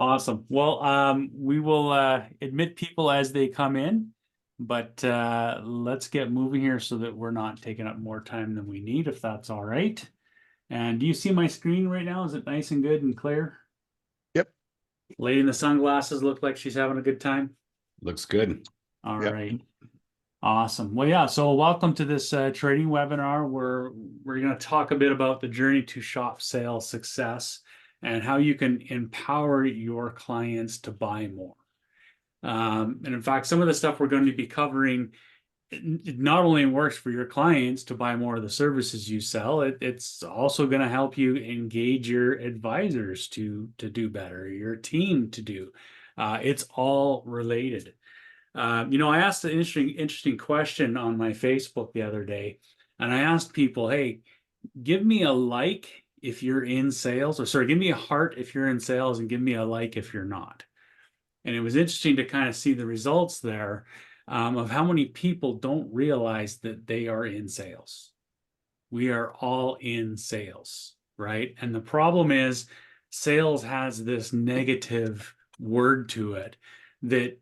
Awesome. Well, we will admit people as they come in, but let's get moving here so that we're not taking up more time than we need, if that's all right. And do you see my screen right now? Is it nice and good and clear? Yep. Lady in the sunglasses look like she's having a good time. Looks good. All Yep. right. Awesome. Well, yeah, so welcome to this trading webinar where we're going to talk a bit about the journey to shop sales success and how you can empower your clients to buy more. And in fact, some of the stuff we're going to be covering, it not only works for your clients to buy more of the services you sell, it's also going to help you engage your advisors to do better, your team to do. It's all related. I asked an interesting question on my Facebook the other day, and I asked people, "Hey, give me a like if you're in sales, or sorry, give me a heart if you're in sales, and give me a like if you're not." And it was interesting to kind of see the results there of how many people don't realize that they are in sales. We are all in sales, right? And the problem is, sales has this negative word to it that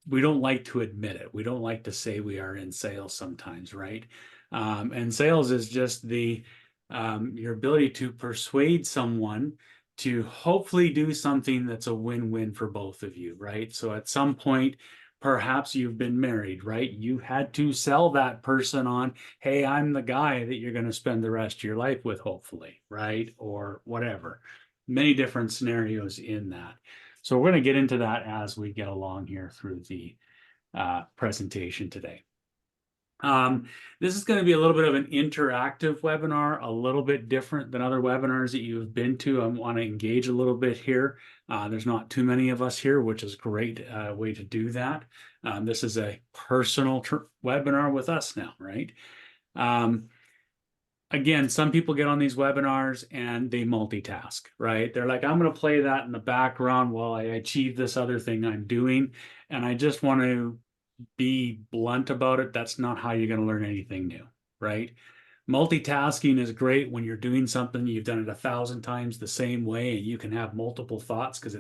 we don't like to admit it. We don't like to say we are in sales sometimes, right? And sales is just the your ability to persuade someone to hopefully do something that's a win-win for both of you, right? So at some point, perhaps you've been married, right? You had to sell that person on, hey, I'm the guy that you're going to spend the rest of your life with, hopefully, right? Or whatever. Many different scenarios in that. So we're going to get into that as we get along here through the presentation today. This is going to be a little bit of an interactive webinar, a little bit different than other webinars that you've been to. I want to engage a little bit here. There's not too many of us here, which is a great way to do that. This is a personal webinar with us now, right? Again, some people get on these webinars and they multitask, right? They're like, I'm going to play that in the background while I achieve this other thing I'm doing. And I just want to be blunt about it. That's not how you're going to learn anything new, right? Multitasking is great when you're doing something, you've done it 1,000 times the same way, and you can have multiple thoughts because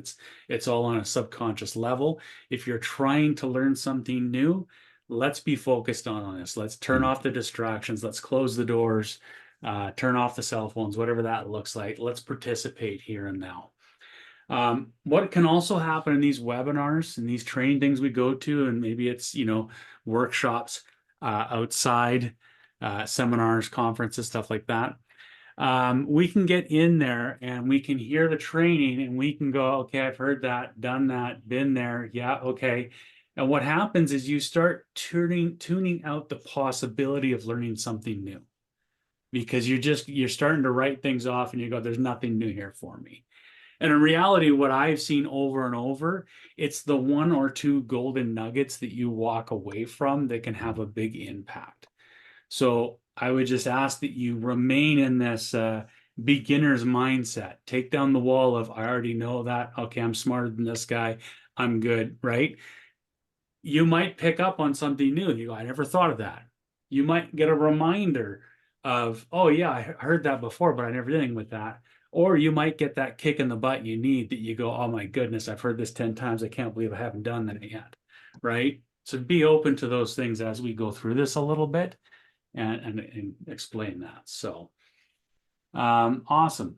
it's all on a subconscious level. If you're trying to learn something new, let's be focused on this. Let's turn off the distractions. Let's close the doors, turn off the cell phones, whatever that looks like. Let's participate here and now. What can also happen in these webinars and these training things we go to, and maybe it's, workshops outside, seminars, conferences, stuff like that. We can get in there and we can hear the training and we can go, okay, I've heard that, done that, been there. Yeah, okay. And what happens is you start tuning out the possibility of learning something new because you're starting to write things off and you go, there's nothing new here for me. And in reality, what I've seen over and over, it's the one or two golden nuggets that you walk away from that can have a big impact. So I would just ask that you remain in this beginner's mindset. Take down the wall of, I already know that. Okay, I'm smarter than this guy. I'm good, right? You might pick up on something new. You go, I never thought of that. You might get a reminder of, oh, yeah, I heard that before, but I never did anything with that. Or you might get that kick in the butt you need that you go, oh my goodness, I've heard this 10 times. I can't believe I haven't done that yet. Right. So be open to those things as we go through this a little bit and explain that. So awesome.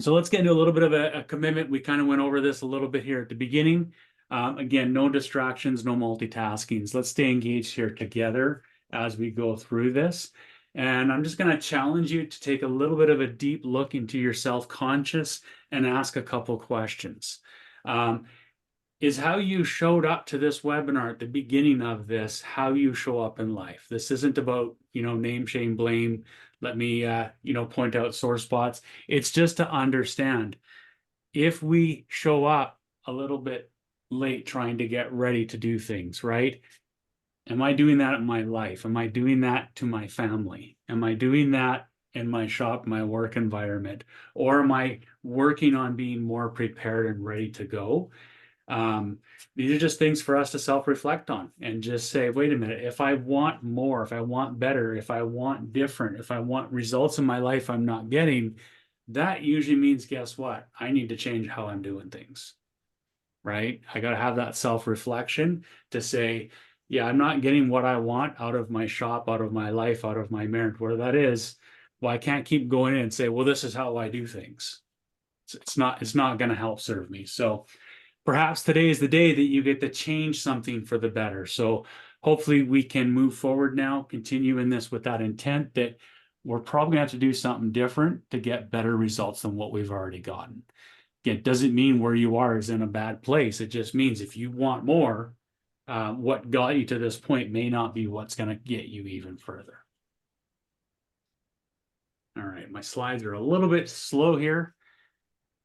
So let's get into a little bit of a commitment. We kind of went over this a little bit here at the beginning. Again, no distractions, no multitaskings. Let's stay engaged here together as we go through this. And I'm just going to challenge you to take a little bit of a deep look into your self-conscious and ask a couple questions. Is how you showed up to this webinar at the beginning of this, how you show up in life. This isn't about, name, shame, blame. Let me, point out sore spots. It's just to understand if we show up a little bit late trying to get ready to do things, right? Am I doing that in my life? Am I doing that to my family? Am I doing that in my shop, my work environment? Or am I working on being more prepared and ready to go? These are just things for us to self-reflect on and just say, wait a minute, if I want more, if I want better, if I want different, if I want results in my life I'm not getting, that usually means, guess what? I need to change how I'm doing things. right? I got to have that self-reflection to say, yeah, I'm not getting what I want out of my shop, out of my life, out of my marriage, where that is. Well, I can't keep going in and say, well, this is how I do things. It's not going to help serve me. So perhaps today is the day that you get to change something for the better. So hopefully we can move forward now, continue in this with that intent that we're probably going to have to do something different to get better results than what we've already gotten. It doesn't mean where you are is in a bad place. It just means if you want more, what got you to this point may not be what's going to get you even further. All right, my slides are a little bit slow here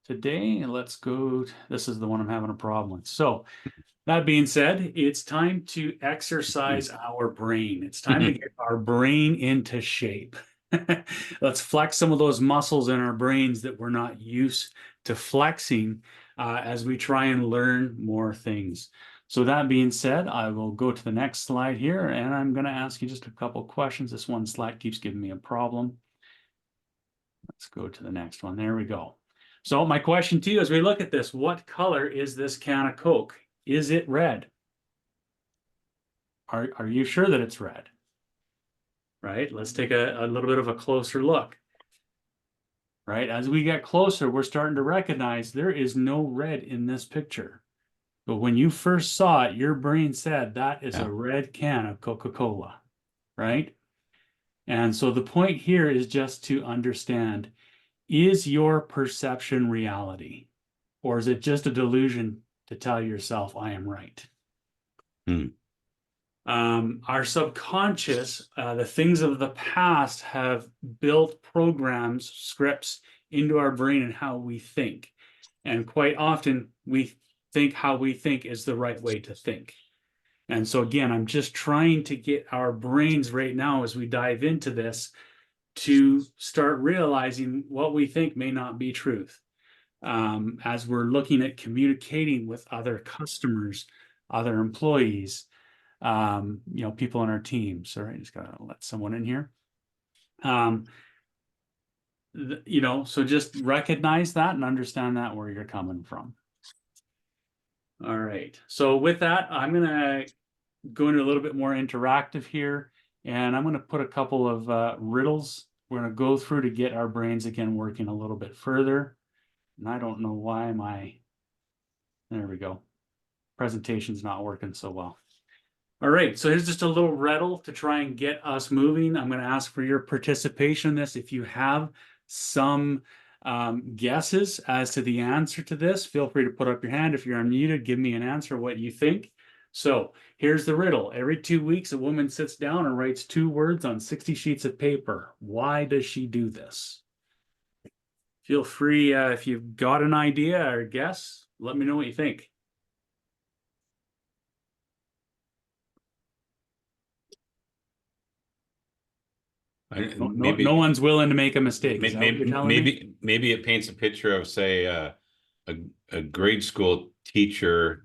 today. Let's go. This is the one I'm having a problem with. So that being said, it's time to exercise our brain. It's time to get our brain into shape. Let's flex some of those muscles in our brains that we're not used to flexing as we try and learn more things. So that being said, I will go to the next slide here, and I'm going to ask you just a couple questions. This one slide keeps giving me a problem. Let's go to the next one. There we go. So my question to you as we look at this, what color is this can of Coke? Is it red? Are you sure that it's red? Right? Let's take a little bit of a closer look. Right? As we get closer, we're starting to recognize there is no red in this picture. But when you first saw it, your brain said that is a red can of Coca-Cola, right? And so the point here is just to understand, is your perception reality? Or is it just a delusion to tell yourself, I am right? Our subconscious, the things of the past have built programs, scripts into our brain and how we think. And quite often we think how we think is the right way to think. And so again, I'm just trying to get our brains right now as we dive into this to start realizing what we think may not be truth. As we're looking at communicating with other customers, other employees, people on our team. Sorry, I just gotta let someone in here. So just recognize that and understand that where you're coming from. All right. So with that, I'm gonna go into a little bit more interactive here, and I'm gonna put a couple of riddles we're gonna go through to get our brains again working a little bit further. And I don't know why there we go. Presentation's not working so well. All right, so here's just a little riddle to try and get us moving. I'm going to ask for your participation in this. If you have some guesses as to the answer to this, feel free to put up your hand. If you're unmuted, give me an answer, what you think. So here's the riddle. Every 2 weeks, a woman sits down and writes 2 words on 60 sheets of paper. Why does she do this? Feel free, if you've got an idea or guess, let me know what you think. Maybe no one's willing to make a mistake. Maybe it paints a picture of, say, a grade school teacher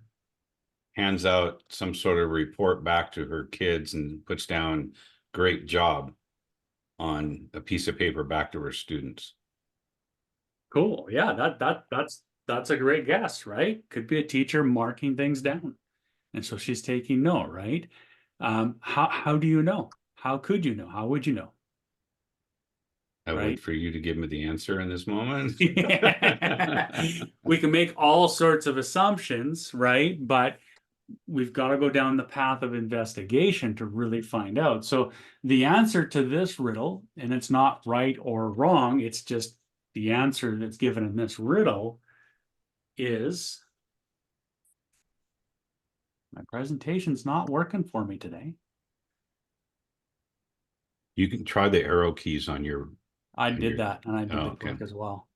hands out some sort of report back to her kids and puts down "great job" on a piece of paper back to her students. Cool. Yeah, that's a great guess, right? Could be a teacher marking things down. And so she's taking note, right? How do you know? How could you know? How would you know? I wait for you to give me the answer in this moment. We can make all sorts of assumptions, right? But we've got to go down the path of investigation to really find out. So the answer to this riddle, and it's not right or wrong, it's just the answer that's given in this riddle is, my presentation's not working for me today. You can try the arrow keys on your. I did that, and I did the click as well.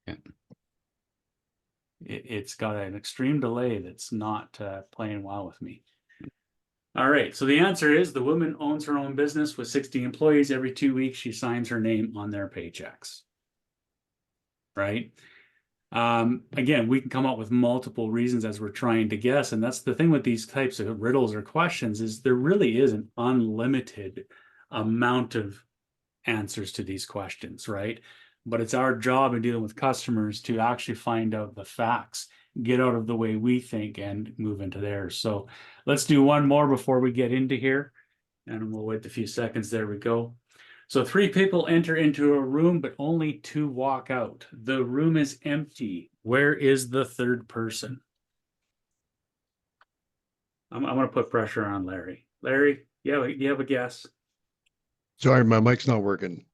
Yeah. It's got an extreme delay that's not playing well with me. All right, so the answer is the woman owns her own business with 60 employees. Every 2 weeks, she signs her name on their paychecks. Right? Again, we can come up with multiple reasons as we're trying to guess. And that's the thing with these types of riddles or questions, is there really is an unlimited amount of answers to these questions, right? But it's our job in dealing with customers to actually find out the facts, get out of the way we think and move into theirs. So let's do one more before we get into here. And we'll wait a few seconds. There we go. So 3 people enter into a room, but only 2 walk out. The room is empty. Where is the third person? I'm going to put pressure on Larry. Larry, you have a guess? Sorry, my mic's not working.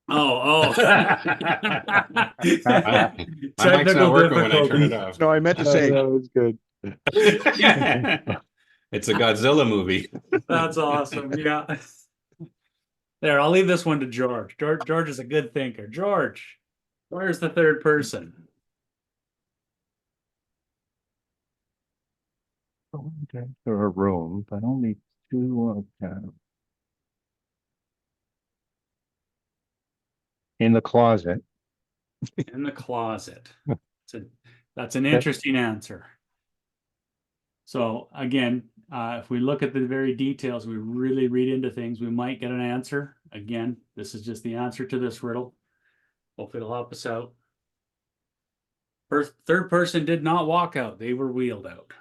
Oh. My mic's not working when I turn it off. No, I meant to say, That was good. It's a Godzilla movie. That's awesome. Yeah. There, I'll leave this one to George. George is a good thinker. George, where's the third person? Okay, there are room, but only 2 in the closet. In the closet. That's an interesting answer. So again, if we look at the very details, we really read into things, we might get an answer. Again, this is just the answer to this riddle. Hopefully it'll help us out. Third person did not walk out. They were wheeled out.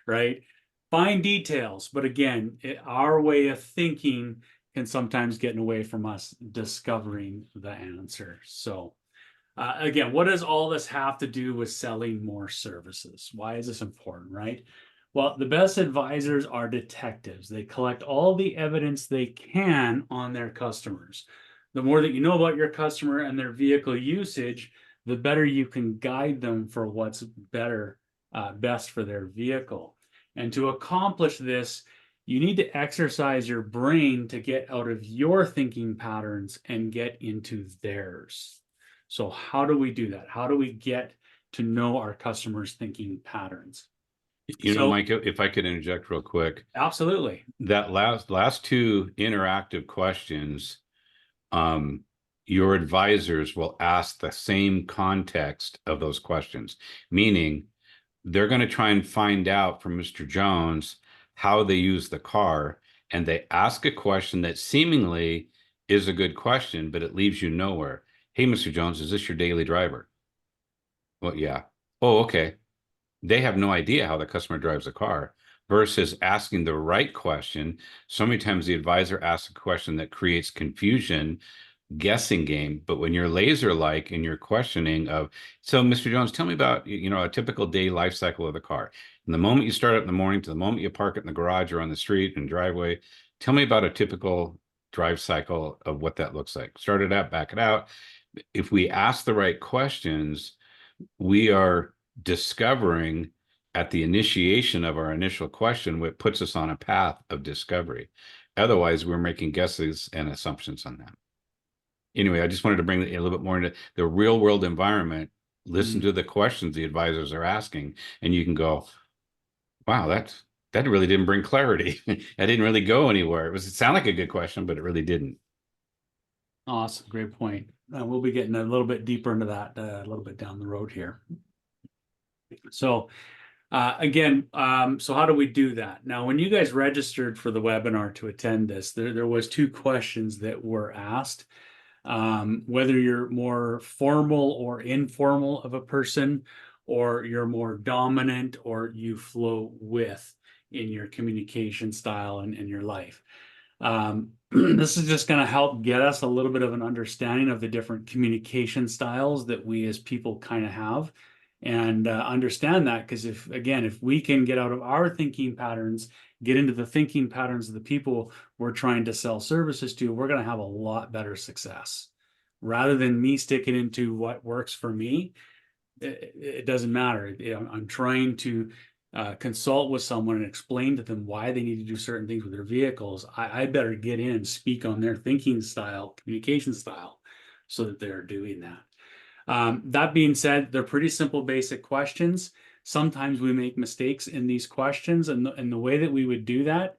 Right? Fine details. But again, our way of thinking can sometimes get away from us discovering the answer. So again, what does all this have to do with selling more services? Why is this important, right? Well, the best advisors are detectives. They collect all the evidence they can on their customers. The more that you know about your customer and their vehicle usage, the better you can guide them for what's best for their vehicle. And to accomplish this, you need to exercise your brain to get out of your thinking patterns and get into theirs. So how do we do that? How do we get to know our customers' thinking patterns? You know, Mike, if I could interject real quick. Absolutely. That last 2 interactive questions, your advisors will ask the same context of those questions, meaning they're going to try and find out from Mr. Jones how they use the car, and they ask a question that seemingly is a good question, but it leaves you nowhere. Hey, Mr. Jones, is this your daily driver? Well, yeah. Oh, okay. They have no idea how the customer drives a car versus asking the right question. So many times the advisor asks a question that creates confusion, guessing game. But when you're laser-like in your questioning of, so Mr. Jones, tell me about, a typical day life cycle of the car. From the moment you start up in the morning to the moment you park it in the garage or on the street and driveway, tell me about a typical drive cycle of what that looks like. Start it out, back it out. If we ask the right questions, we are discovering at the initiation of our initial question what puts us on a path of discovery. Otherwise, we're making guesses and assumptions on that. Anyway, I just wanted to bring a little bit more into the real world environment. Listen to the questions the advisors are asking, and you can go, wow, that really didn't bring clarity. I didn't really go anywhere. It sounded like a good question, but it really didn't. Awesome. Great point. We'll be getting a little bit deeper into that a little bit down the road here. So again, so how do we do that? Now, when you guys registered for the webinar to attend this, there was 2 questions that were asked. Whether you're more formal or informal of a person, or you're more dominant, or you flow with in your communication style and in your life. This is just going to help get us a little bit of an understanding of the different communication styles that we as people kind of have, and understand that, because if we can get out of our thinking patterns, get into the thinking patterns of the people we're trying to sell services to, we're going to have a lot better success. Rather than me sticking into what works for me, it doesn't matter. I'm trying to consult with someone and explain to them why they need to do certain things with their vehicles. I better get in and speak on their thinking style, communication style, so that they're doing that. That being said, they're pretty simple, basic questions. Sometimes we make mistakes in these questions, and the way that we would do that,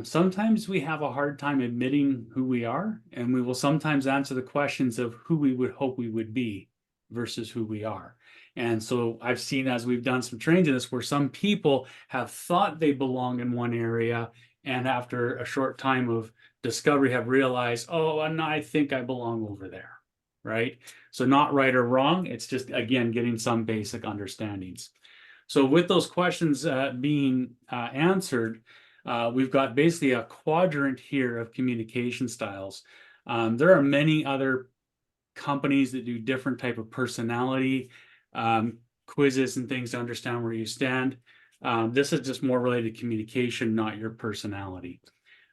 sometimes we have a hard time admitting who we are, and we will sometimes answer the questions of who we would hope we would be versus who we are. And so I've seen, as we've done some trainings in this, where some people have thought they belong in one area, and after a short time of discovery have realized, oh, and I think I belong over there. right? So not right or wrong. It's just, again, getting some basic understandings. So with those questions being answered, we've got basically a quadrant here of communication styles. There are many other companies that do different type of personality quizzes and things to understand where you stand. This is just more related to communication, not your personality.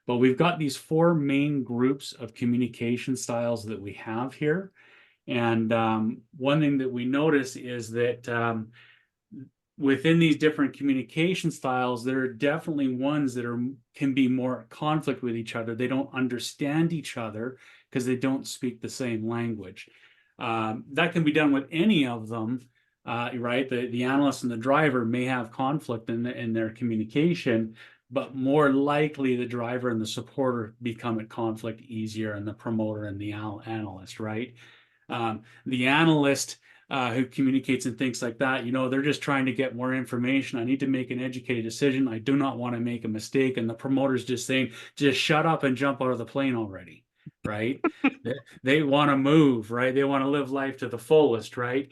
But we've got these 4 main groups of communication styles that we have here. And one thing that we notice is that within these different communication styles, there are definitely ones that can be more conflict with each other. They don't understand each other because they don't speak the same language. That can be done with any of them, right? The analyst and the driver may have conflict in their communication, but more likely the driver and the supporter become at conflict easier, and the promoter and the analyst, right? The analyst who communicates and things like that, they're just trying to get more information. I need to make an educated decision. I do not want to make a mistake. And the promoter's just saying, just shut up and jump out of the plane already, right? They want to move, right? They want to live life to the fullest, right?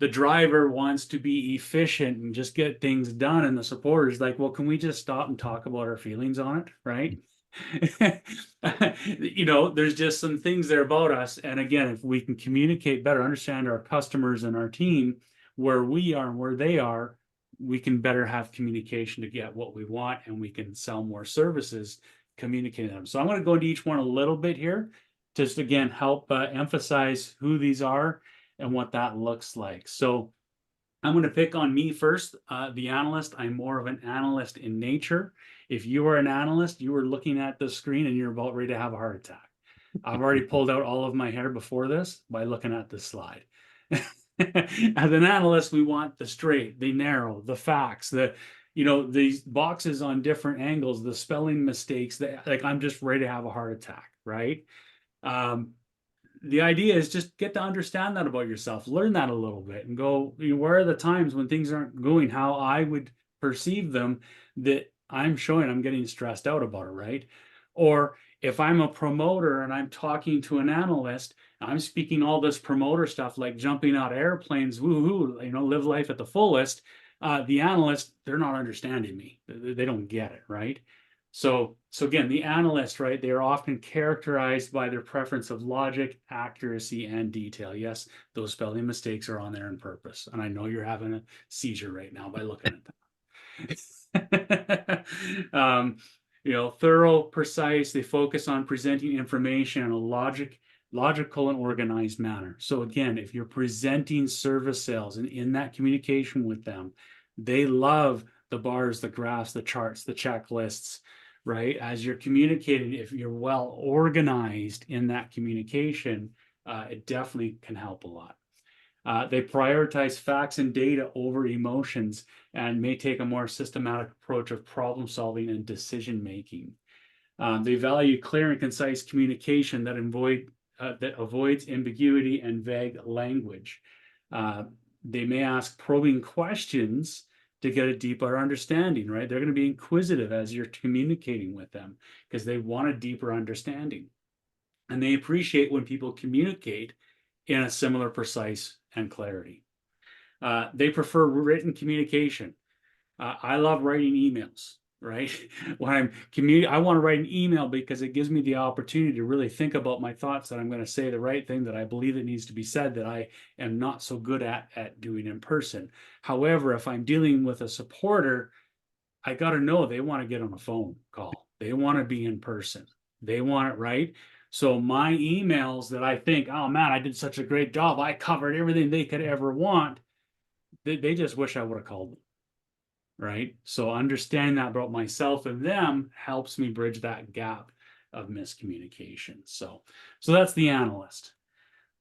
The driver wants to be efficient and just get things done. And the supporter's like, well, can we just stop and talk about our feelings on it, right? There's just some things there about us. And again, if we can communicate better, understand our customers and our team, where we are and where they are, we can better have communication to get what we want, and we can sell more services communicating them. So I'm going to go into each one a little bit here, just again, help emphasize who these are and what that looks like. So I'm going to pick on me first, the analyst. I'm more of an analyst in nature. If you are an analyst, you are looking at the screen and you're about ready to have a heart attack. I've already pulled out all of my hair before this by looking at this slide. As an analyst, we want the straight, the narrow, the facts, these boxes on different angles, the spelling mistakes, I'm just ready to have a heart attack, right? The idea is just get to understand that about yourself, learn that a little bit, and go, where are the times when things aren't going how I would perceive them, that I'm showing I'm getting stressed out about it, right? Or if I'm a promoter and I'm talking to an analyst, I'm speaking all this promoter stuff like jumping out of airplanes, woohoo, live life at the fullest. The analyst, they're not understanding me. They don't get it, right? So again, the analyst, right, they are often characterized by their preference of logic, accuracy, and detail. Yes, those spelling mistakes are on there on purpose. And I know you're having a seizure right now by looking at that. Thorough, precise, they focus on presenting information in a logical and organized manner. So again, if you're presenting service sales and in that communication with them, they love the bars, the graphs, the charts, the checklists, right? As you're communicating, if you're well organized in that communication, it definitely can help a lot. They prioritize facts and data over emotions and may take a more systematic approach of problem solving and decision making. They value clear and concise communication that avoids ambiguity and vague language. They may ask probing questions to get a deeper understanding, right? They're going to be inquisitive as you're communicating with them because they want a deeper understanding. And they appreciate when people communicate in a similar, precise, and clarity. They prefer written communication. I love writing emails, right? When I want to write an email because it gives me the opportunity to really think about my thoughts, that I'm going to say the right thing, that I believe it needs to be said, that I am not so good at doing in person. However, if I'm dealing with a supporter, I got to know they want to get on a phone call. They want to be in person. They want it, right? So my emails that I think, oh man, I did such a great job, I covered everything they could ever want, they just wish I would have called them. Right? So understanding that about myself and them helps me bridge that gap of miscommunication. So that's the analyst.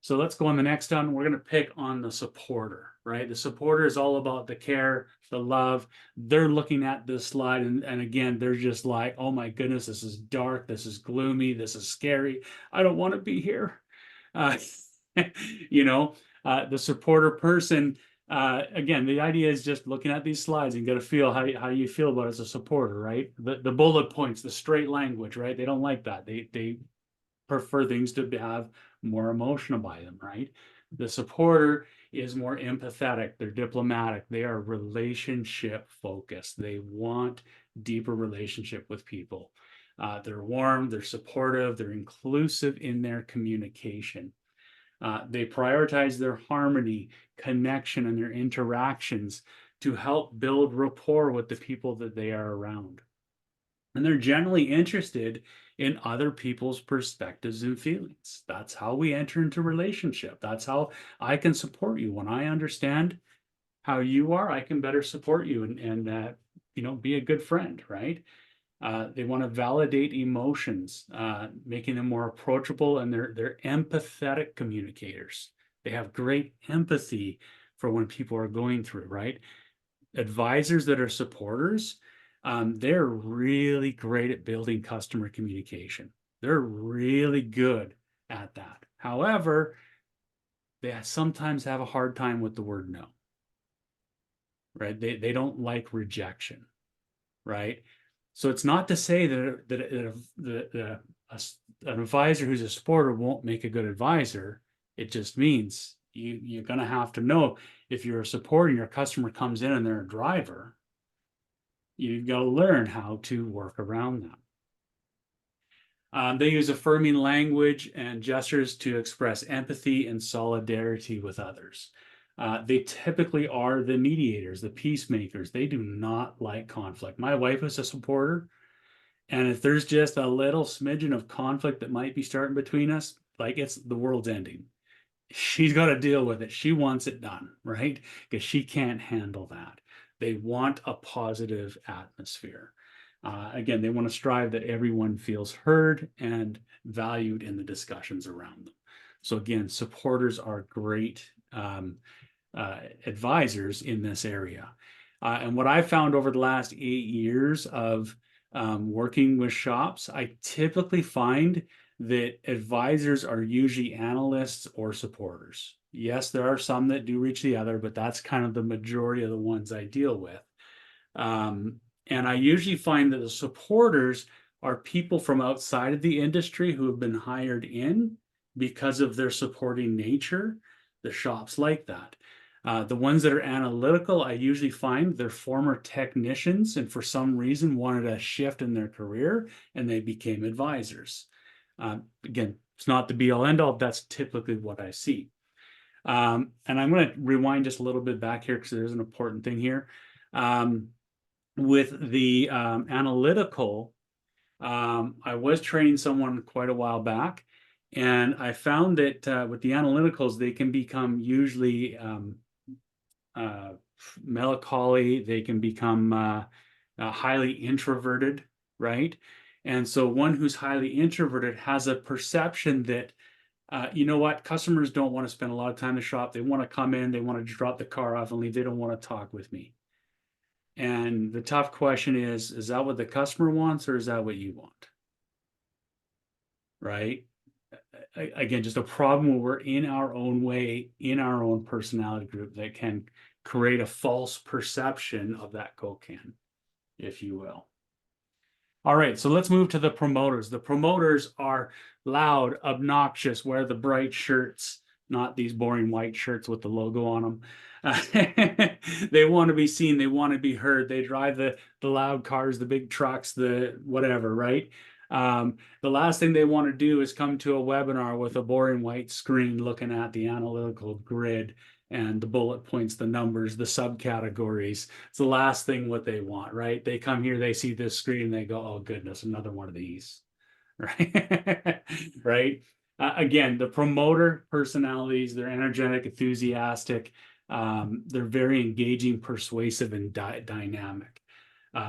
So let's go on the next one. We're going to pick on the supporter, right? The supporter is all about the care, the love. They're looking at this slide and again, they're just like, oh my goodness, this is dark. This is gloomy. This is scary. I don't want to be here. The supporter person, again, the idea is just looking at these slides and get a feel how you feel about it as a supporter, right? The bullet points, the straight language, right? They don't like that. They prefer things to have more emotional by them, right? The supporter is more empathetic, they're diplomatic, they are relationship focused. They want deeper relationship with people. They're warm, they're supportive, they're inclusive in their communication. They prioritize their harmony, connection, and their interactions to help build rapport with the people that they are around. And they're generally interested in other people's perspectives and feelings. That's how we enter into relationship. That's how I can support you. When I understand how you are, I can better support you and be a good friend, right? They want to validate emotions, making them more approachable, and they're empathetic communicators. They have great empathy for when people are going through, right? Advisors that are supporters, they're really great at building customer communication. They're really good at that. However, they sometimes have a hard time with the word no, right? They don't like rejection, right? So it's not to say that an advisor who's a supporter won't make a good advisor. It just means you're going to have to know, if you're a supporter and your customer comes in and they're a driver, you've got to learn how to work around that. They use affirming language and gestures to express empathy and solidarity with others. They typically are the mediators, the peacemakers. They do not like conflict. My wife is a supporter, and if there's just a little smidgen of conflict that might be starting between us, like it's the world's ending. She's got to deal with it. She wants it done, right? Because she can't handle that. They want a positive atmosphere. Again, they want to strive that everyone feels heard and valued in the discussions around them. So again, supporters are great advisors in this area. And what I've found over the last 8 years of working with shops, I typically find that advisors are usually analysts or supporters. Yes, there are some that do reach the other, but that's kind of the majority of the ones I deal with. And I usually find that the supporters are people from outside of the industry who have been hired in because of their supporting nature. The shops like that. The ones that are analytical, I usually find they're former technicians and for some reason wanted a shift in their career and they became advisors. Again, it's not the be all end all. That's typically what I see. And I'm going to rewind just a little bit back here because there's an important thing here. With the analytical, I was training someone quite a while back, and I found that with the analyticals, they can become usually melancholy. They can become highly introverted, right? And so one who's highly introverted has a perception that, you know what, customers don't want to spend a lot of time in the shop. They want to come in, they want to drop the car off and leave. They don't want to talk with me. And the tough question is that what the customer wants or is that what you want? Right? Again, just a problem where we're in our own way, in our own personality group that can create a false perception of that Coke can, if you will. All right, so let's move to the promoters. The promoters are loud, obnoxious, wear the bright shirts, not these boring white shirts with the logo on them. They want to be seen, they want to be heard. They drive the loud cars, the big trucks, the whatever, right? The last thing they want to do is come to a webinar with a boring white screen looking at the analytical grid and the bullet points, the numbers, the subcategories. It's the last thing what they want, right? They come here, they see this screen, they go, oh goodness, another one of these, right? Right? Again, the promoter personalities, they're energetic, enthusiastic. They're very engaging, persuasive, and dynamic.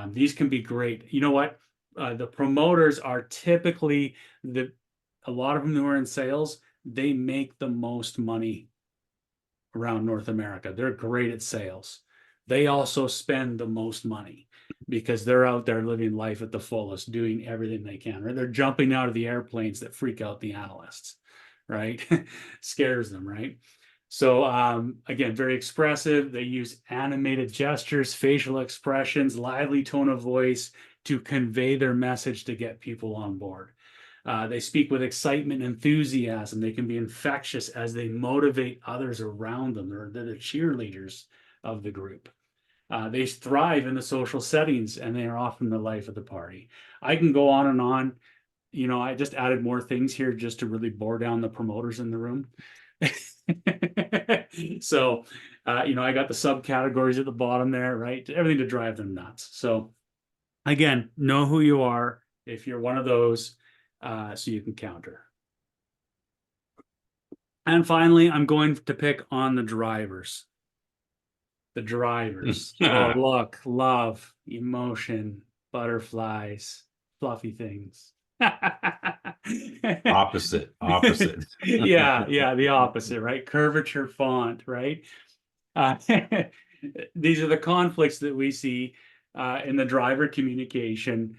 These can be great. You know what? The promoters are typically a lot of them who are in sales, they make the most money around North America. They're great at sales. They also spend the most money because they're out there living life at the fullest, doing everything they can, right? They're jumping out of the airplanes that freak out the analysts, right? Scares them, right? So again, very expressive. They use animated gestures, facial expressions, lively tone of voice to convey their message to get people on board. They speak with excitement and enthusiasm. They can be infectious as they motivate others around them. They're the cheerleaders of the group. They thrive in the social settings and they are often the life of the party. I can go on and on. You know, I just added more things here just to really bore down the promoters in the room. So, you know, I got the subcategories at the bottom there, right? Everything to drive them nuts. So, again, know who you are if you're one of those, so you can counter. And finally, I'm going to pick on the drivers. The drivers. Oh, look, love, emotion, butterflies, fluffy things. Opposite. Yeah, the opposite, right? Curvature font, right? Uh, these are the conflicts that we see in the driver communication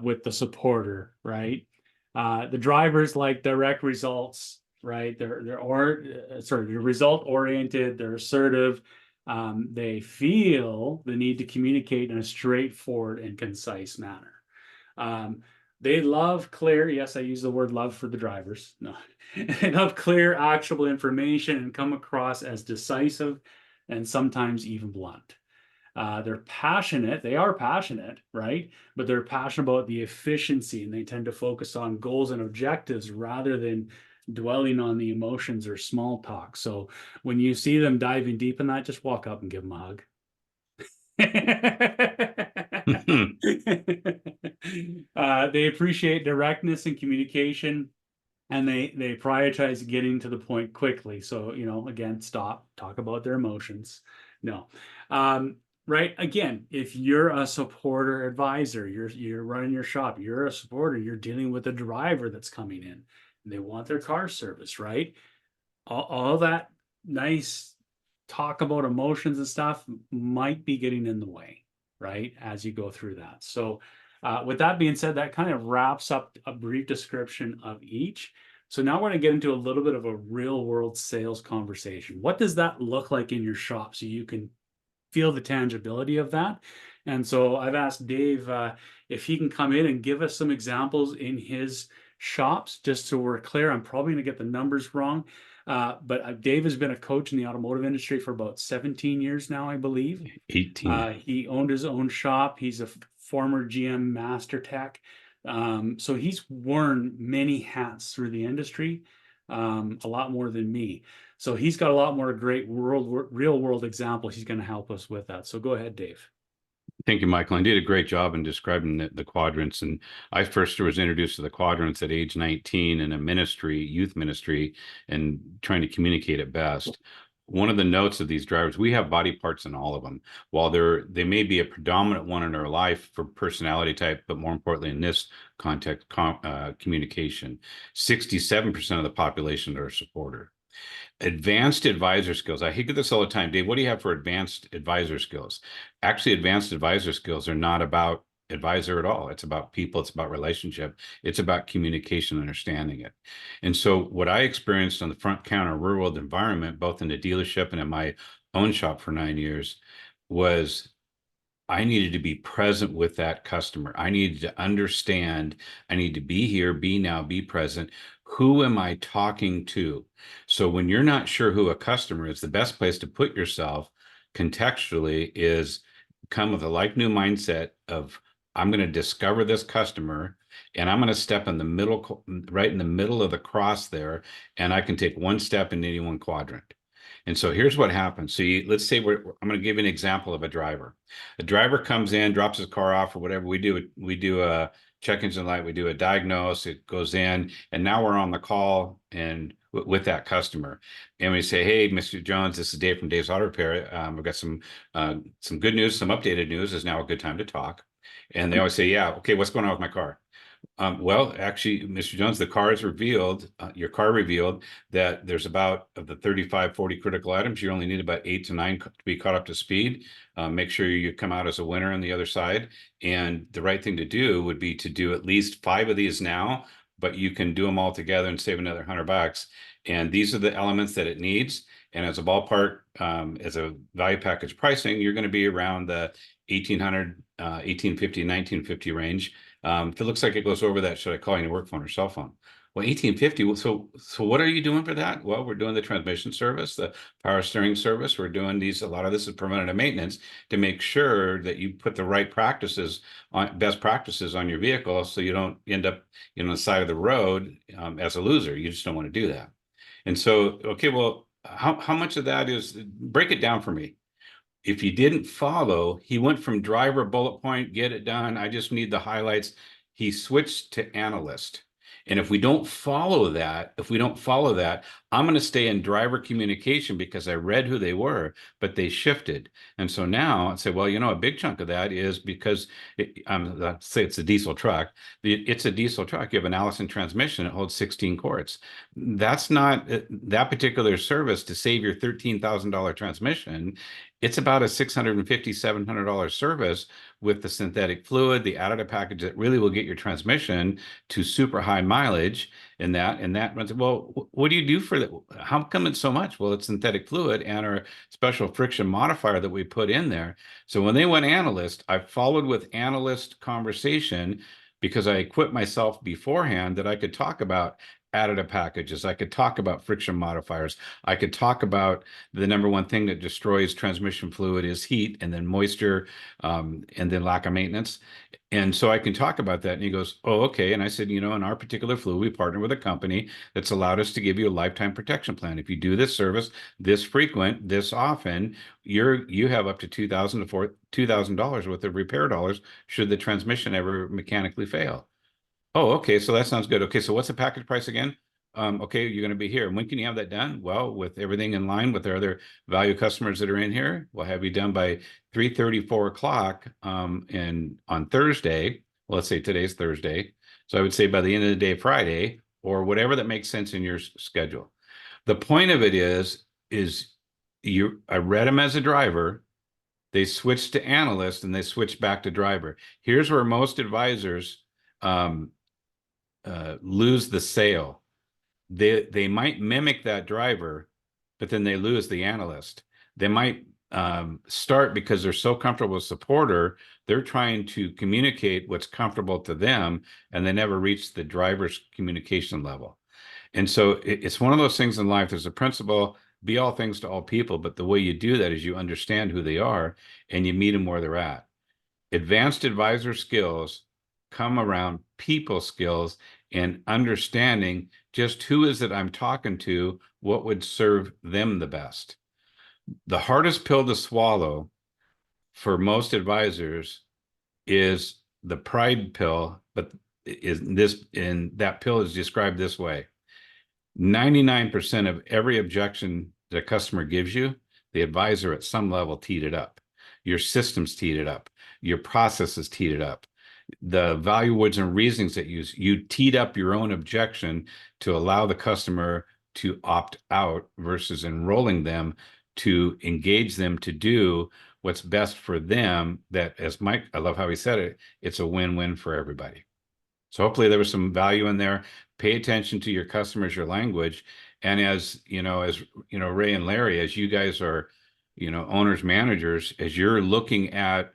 with the supporter, right? The drivers like direct results, right? They're result oriented, they're assertive. They feel the need to communicate in a straightforward and concise manner. They love clear, yes, I use the word love for the drivers. No, they love clear, actionable information and come across as decisive and sometimes even blunt. They're passionate, they are passionate, right? But they're passionate about the efficiency and they tend to focus on goals and objectives rather than dwelling on the emotions or small talk. So when you see them diving deep in that, just walk up and give them a hug. They appreciate directness and communication, and they prioritize getting to the point quickly. So, you know, again, stop, talk about their emotions. No. Right. Again, if you're a supporter advisor, you're running your shop, you're a supporter, you're dealing with a driver that's coming in and they want their car serviced, right? All that nice talk about emotions and stuff might be getting in the way, right? As you go through that. So with that being said, that kind of wraps up a brief description of each. So now we're going to get into a little bit of a real world sales conversation. What does that look like in your shop so you can feel the tangibility of that? And so I've asked Dave if he can come in and give us some examples in his shops, just so we're clear. I'm probably going to get the numbers wrong. But Dave has been a coach in the automotive industry for about 17 years now, I believe. 18. He owned his own shop. He's a former GM Master Tech. So he's worn many hats through the industry, a lot more than me. So he's got a lot more great real world examples. He's going to help us with that. So go ahead, Dave. Thank you, Michael. And did a great job in describing the quadrants. And I first was introduced to the quadrants at age 19 in a ministry, youth ministry, and trying to communicate it best. One of the notes of these drivers, we have body parts in all of them. While they may be a predominant one in our life for personality type, but more importantly in this context, communication, 67% of the population are a supporter. Advanced advisor skills. I hear this all the time. Dave, what do you have for advanced advisor skills? Actually, advanced advisor skills are not about advisor at all. It's about people. It's about relationship. It's about communication, understanding it. And so what I experienced on the front counter real world environment, both in the dealership and in my own shop for 9 years, was I needed to be present with that customer. I needed to understand. I need to be here, be now, be present. Who am I talking to? So when you're not sure who a customer is, the best place to put yourself contextually is come with a like new mindset of I'm going to discover this customer and I'm going to step in the middle, right in the middle of the cross there, and I can take one step in any one quadrant. And so here's what happens. So let's say I'm going to give you an example of a driver. A driver comes in, drops his car off or whatever. We do a check engine light. We do a diagnose. It goes in, and now we're on the call and with that customer, and we say, "Hey, Mr. Jones, this is Dave from Dave's Auto Repair. We've got some good news, some updated news. Is now a good time to talk?" And they always say, "Yeah, okay. What's going on with my car?" Well, actually, Mr. Jones, the car is revealed, your car revealed that there's about of the 35, 40 critical items, you only need about 8 to 9 to be caught up to speed. Make sure you come out as a winner on the other side. And the right thing to do would be to do at least 5 of these now, but you can do them all together and save another $100. And these are the elements that it needs. And as a ballpark, as a value package pricing, you're going to be around the 1800, 1850, 1950 range. If it looks like it goes over that, should I call you on your work phone or cell phone? Well, 1850. So what are you doing for that? Well, we're doing the transmission service, the power steering service. We're doing these. A lot of this is preventative maintenance to make sure that you put the right practices on, best practices on your vehicle, so you don't end up, on the side of the road as a loser. You just don't want to do that. And so, okay, well, how much of that is, break it down for me. If you didn't follow, he went from driver bullet point, get it done, I just need the highlights. He switched to analyst. And if we don't follow that, I'm going to stay in driver communication because I read who they were, but they shifted. And so now I'd say, well, a big chunk of that is because let's say it's a diesel truck. It's a diesel truck. You have an Allison transmission. It holds 16 quarts. That's not that particular service to save your $13,000 transmission. It's about a $650, $700 service with the synthetic fluid, the additive package that really will get your transmission to super high mileage. And that runs. Well, what do you do for that? How come it's so much? Well, it's synthetic fluid and our special friction modifier that we put in there. So when they went analyst, I followed with analyst conversation because I equipped myself beforehand that I could talk about additive packages. I could talk about friction modifiers. I could talk about the number one thing that destroys transmission fluid is heat, and then moisture, and then lack of maintenance. And so I can talk about that. And he goes, oh, okay. And I said, in our particular fluid, we partner with a company that's allowed us to give you a lifetime protection plan. If you do this service this frequent, this often, you have up to $2,000 to $2,000 worth of repair dollars should the transmission ever mechanically fail. Oh, okay. So that sounds good. Okay. So what's the package price again? Okay, you're going to be here. When can you have that done? Well, with everything in line with our other value customers that are in here, we'll have you done by 3:30, 4 o'clock and on Thursday. Well, let's say today's Thursday. So I would say by the end of the day, Friday, or whatever that makes sense in your schedule. The point of it is I read them as a driver. They switched to analyst and they switched back to driver. Here's where most advisors lose the sale. They might mimic that driver, but then they lose the analyst. They might start because they're so comfortable with supporter, they're trying to communicate what's comfortable to them, and they never reach the driver's communication level. And so it's one of those things in life. There's a principle, be all things to all people, but the way you do that is you understand who they are and you meet them where they're at. Advanced advisor skills come around people skills and understanding just who is it I'm talking to, what would serve them the best. The hardest pill to swallow for most advisors is the pride pill, but that pill is described this way. 99% of every objection the customer gives you, the advisor at some level teed it up. Your systems teed it up. Your processes teed it up. The value words and reasonings that you teed up your own objection to allow the customer to opt out versus enrolling them to engage them to do what's best for them. That, as Mike, I love how he said it, it's a win-win for everybody. So hopefully there was some value in there. Pay attention to your customers, your language. And as Ray and Larry, as you guys are, owners, managers, as you're looking at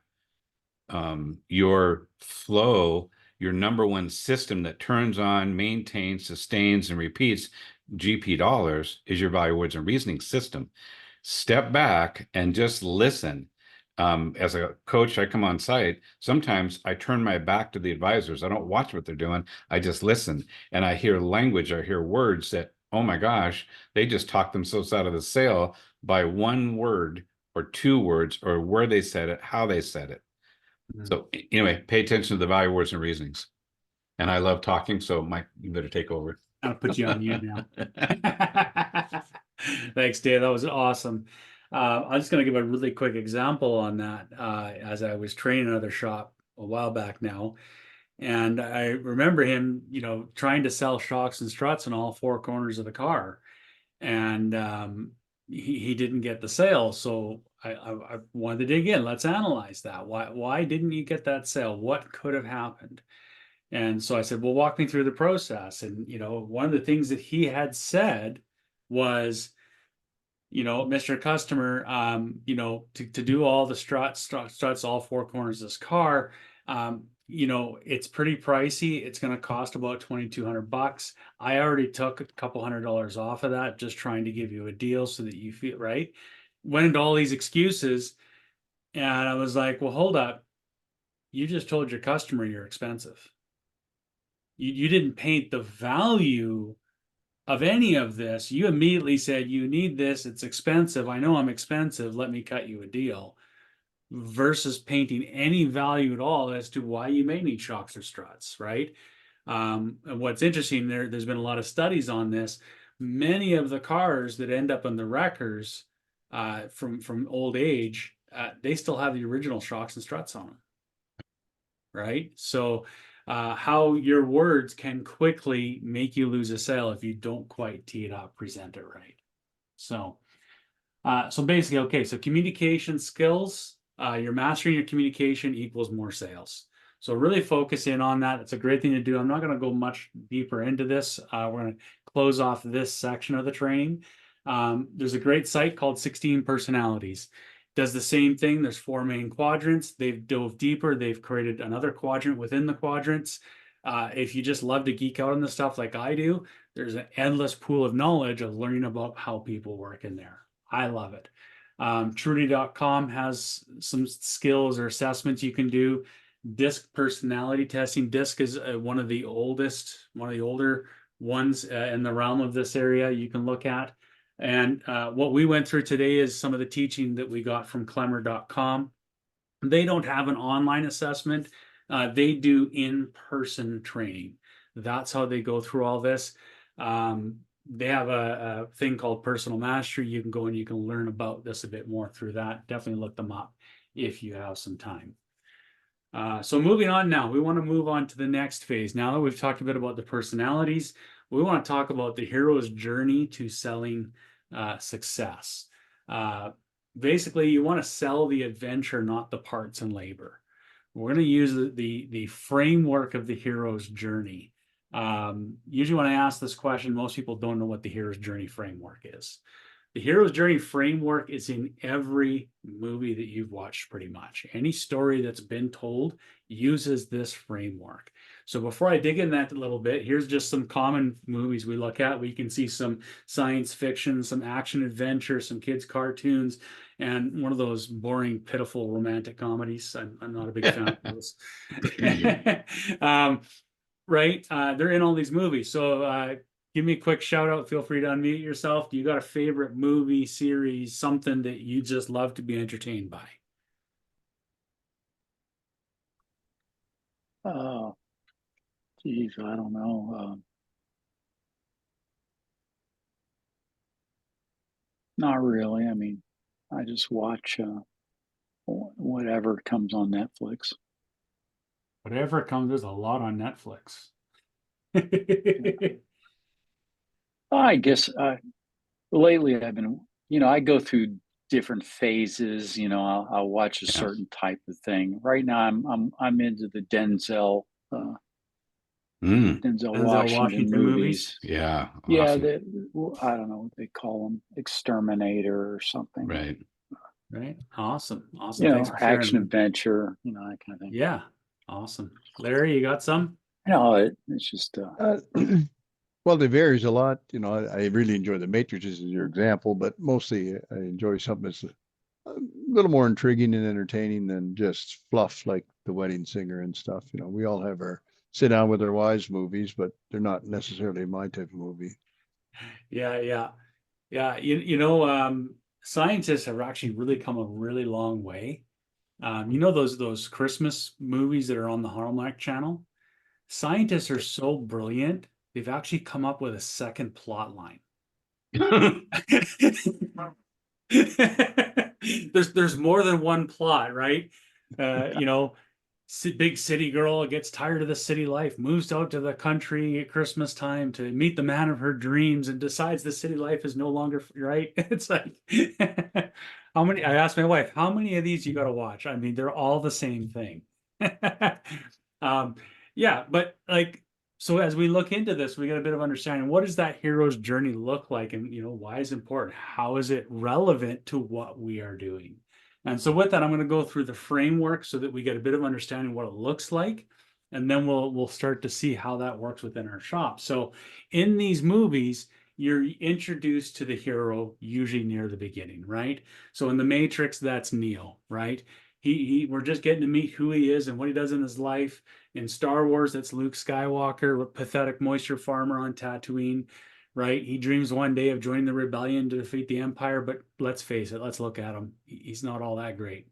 your flow, your number one system that turns on, maintains, sustains, and repeats GP dollars is your value, words, and reasoning system. Step back and just listen. As a coach, I come on site. Sometimes I turn my back to the advisors. I don't watch what they're doing. I just listen, and I hear language. I hear words that, oh my gosh, they just talked themselves out of the sale by one word or two words, or where they said it, how they said it. So anyway, pay attention to the value, words, and reasonings. And I love talking. So Mike, you better take over. I'll put you on mute now. Thanks, Dave. That was awesome. I'm just going to give a really quick example on that. As I was training another shop a while back now, and I remember him, trying to sell shocks and struts in all four corners of the car, and he didn't get the sale. So I wanted to dig in. Let's analyze that. Why didn't you get that sale? What could have happened? And so I said, well, walk me through the process. And, one of the things that he had said was, Mr. Customer, to do all the struts, all four corners of this car, you know, it's pretty pricey. It's going to cost about $2,200. I already took a couple $100 off of that, just trying to give you a deal so that you feel right. Went into all these excuses, and I was like, well, hold up. You just told your customer you're expensive. You didn't paint the value of any of this. You immediately said, you need this, it's expensive. I know I'm expensive. Let me cut you a deal. Versus painting any value at all as to why you may need shocks or struts, right? And what's interesting, there's been a lot of studies on this. Many of the cars that end up in the wreckers from old age, they still have the original shocks and struts on them, right? So how your words can quickly make you lose a sale if you don't quite tee it up, present it right. So basically, okay, so communication skills, you're mastering your communication equals more sales. So really focus in on that. It's a great thing to do. I'm not going to go much deeper into this. We're going to close off this section of the training. There's a great site called 16 Personalities. Does the same thing. There's 4 main quadrants. They've dove deeper. They've created another quadrant within the quadrants. If you just love to geek out on this stuff like I do, there's an endless pool of knowledge of learning about how people work in there. I love it. Trudy.com has some skills or assessments you can do. DISC personality testing. DISC is one of the older ones in the realm of this area you can look at. And what we went through today is some of the teaching that we got from Clemmer.com. They don't have an online assessment. They do in-person training. That's how they go through all this. They have a thing called Personal Mastery. You can go and you can learn about this a bit more through that. Definitely look them up if you have some time. So moving on now, we want to move on to the next phase. Now that we've talked a bit about the personalities, we want to talk about the hero's journey to selling success. Basically, you want to sell the adventure, not the parts and labor. We're going to use the framework of the hero's journey. Usually when I ask this question, most people don't know what the hero's journey framework is. The hero's journey framework is in every movie that you've watched pretty much. Any story that's been told uses this framework. So before I dig in that a little bit, here's just some common movies we look at. We can see some science fiction, some action adventure, some kids cartoons, and one of those boring, pitiful romantic comedies. I'm not a big fan of those. Right? They're in all these movies. So give me a quick shout out. Feel free to unmute yourself. Do you got a favorite movie, series, something that you just love to be entertained by? Geez, I don't know. Not really. I mean, I just watch whatever comes on Netflix. Whatever comes, there's a lot on Netflix. I guess lately I've been, I go through different phases. I'll watch a certain type of thing. Right now, I'm into the Denzel Washington movies. Yeah. Yeah, Awesome. I don't know what they call them, Exterminator or something. Right. Right. Awesome. Thanks for sharing. Action adventure, that kind of thing. Yeah. Awesome. Larry, you got some? It's just Well, it varies a lot. I really enjoy The Matrix as your example, but mostly I enjoy something that's a little more intriguing and entertaining than just fluff like The Wedding Singer and stuff. We all have our sit down with our wives movies, but they're not necessarily my type of movie. Yeah. Scientists have actually really come a really long way. Those Christmas movies that are on the Hallmark Channel? Scientists are so brilliant, they've actually come up with a second plot line. There's more than one plot, right? Big city girl gets tired of the city life, moves out to the country at Christmas time to meet the man of her dreams, and decides the city life is no longer right. It's like, how many? I asked my wife, how many of these you got to watch? I mean, they're all the same thing. Yeah, but so as we look into this, we get a bit of understanding. What does that hero's journey look like, and why is it important? How is it relevant to what we are doing? And so with that, I'm going to go through the framework so that we get a bit of understanding what it looks like. And then we'll start to see how that works within our shop. So in these movies, you're introduced to the hero usually near the beginning, right? So in The Matrix, that's Neo, right? We're just getting to meet who he is and what he does in his life. In Star Wars, that's Luke Skywalker, pathetic moisture farmer on Tatooine, right? He dreams one day of joining the rebellion to defeat the Empire, but let's face it, let's look at him. He's not all that great.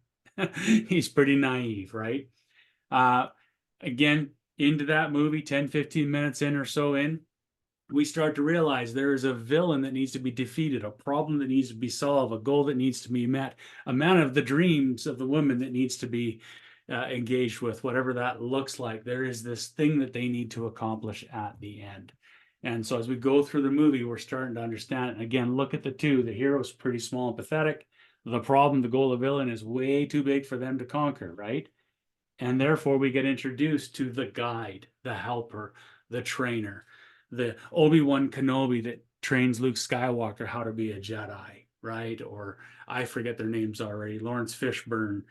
He's pretty naive, right? Again, into that movie, 10, 15 minutes in or so in, we start to realize there is a villain that needs to be defeated, a problem that needs to be solved, a goal that needs to be met, a man of the dreams of the woman that needs to be engaged with, whatever that looks like. There is this thing that they need to accomplish at the end. And so as we go through the movie, we're starting to understand it. And again, look at the two. The hero's pretty small and pathetic. The problem, the goal of the villain is way too big for them to conquer, right? And therefore we get introduced to the guide, the helper, the trainer, the Obi-Wan Kenobi that trains Luke Skywalker how to be a Jedi, right? Or I forget their names already. Lawrence Fishburne,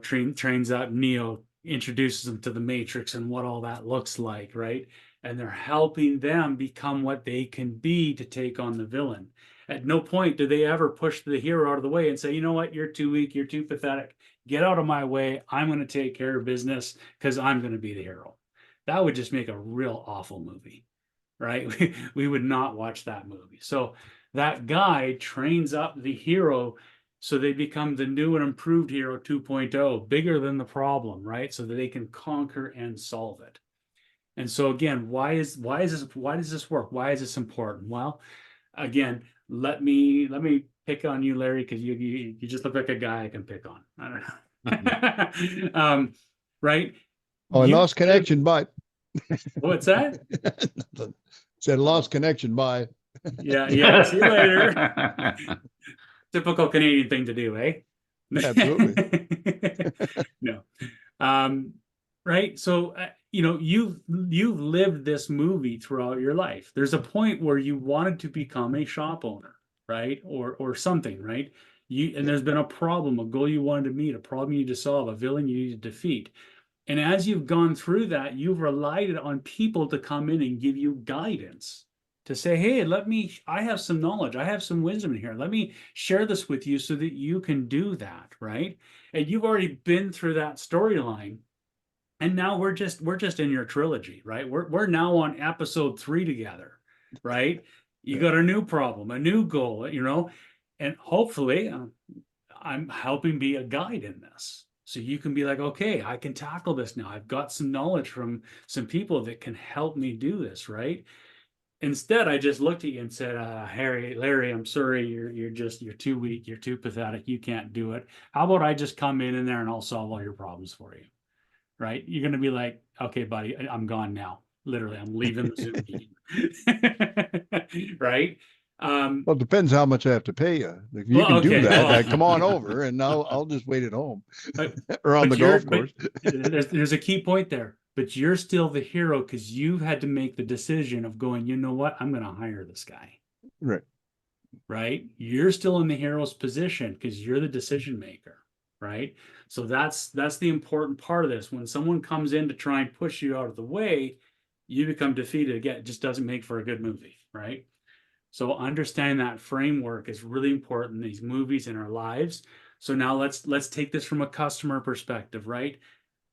trains up Neo, introduces them to the Matrix and what all that looks like, right? And they're helping them become what they can be to take on the villain. At no point do they ever push the hero out of the way and say, you know what, you're too weak, you're too pathetic. Get out of my way. I'm going to take care of business because I'm going to be the hero. That would just make a real awful movie, right? We would not watch that movie. So that guy trains up the hero so they become the new and improved hero 2.0, bigger than the problem, right? So that they can conquer and solve it. And so again, why does this work? Why is this important? Well, again, let me pick on you, Larry, because you just look like a guy I can pick on. I don't know. Right? Oh, I lost connection. Bye. What's that? Said lost connection. Bye. Yeah. See you later. Typical Canadian thing to do, eh? Absolutely. No. Right. So, you've lived this movie throughout your life. There's a point where you wanted to become a shop owner, right? Or something, right? And there's been a problem, a goal you wanted to meet, a problem you need to solve, a villain you need to defeat. And as you've gone through that, you've relied on people to come in and give you guidance, to say, hey, I have some knowledge, I have some wisdom in here. Let me share this with you so that you can do that, right? And you've already been through that storyline. And now we're just in your trilogy, right? We're now on episode 3 together, right? You got a new problem, a new goal, and hopefully I'm helping be a guide in this. So you can be like, okay, I can tackle this now. I've got some knowledge from some people that can help me do this, right? Instead, I just looked at you and said, Larry, I'm sorry, you're too weak, you're too pathetic, you can't do it. How about I just come in there and I'll solve all your problems for you? Right? You're going to be like, okay, buddy, I'm gone now. Literally, I'm leaving the Zoom meeting. Right? Well, it depends how much I have to pay you. If you can do that, come on over and I'll just wait at home or on the golf course. There's a key point there, but you're still the hero because you've had to make the decision of going, you know what? I'm going to hire this guy. Right. Right? You're still in the hero's position because you're the decision maker. Right? So that's the important part of this. When someone comes in to try and push you out of the way, you become defeated. Again, it just doesn't make for a good movie, right? So understanding that framework is really important in these movies in our lives. So now let's take this from a customer perspective, right?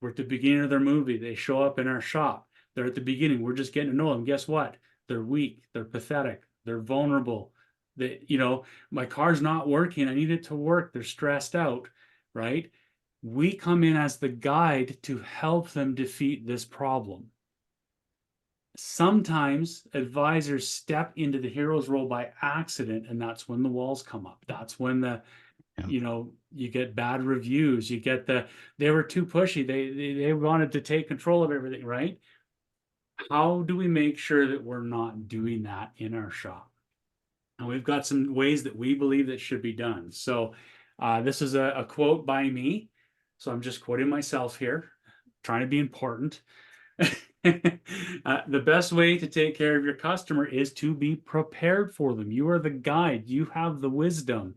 We're at the beginning of their movie. They show up in our shop. They're at the beginning. We're just getting to know them. Guess what? They're weak. They're pathetic. They're vulnerable. My car's not working. I need it to work. They're stressed out. Right? We come in as the guide to help them defeat this problem. Sometimes advisors step into the hero's role by accident, and that's when the walls come up. That's when you get bad reviews. You get they were too pushy. They wanted to take control of everything, right? How do we make sure that we're not doing that in our shop? And we've got some ways that we believe that should be done. So this is a quote by me. So I'm just quoting myself here, trying to be important. The best way to take care of your customer is to be prepared for them. You are the guide. You have the wisdom.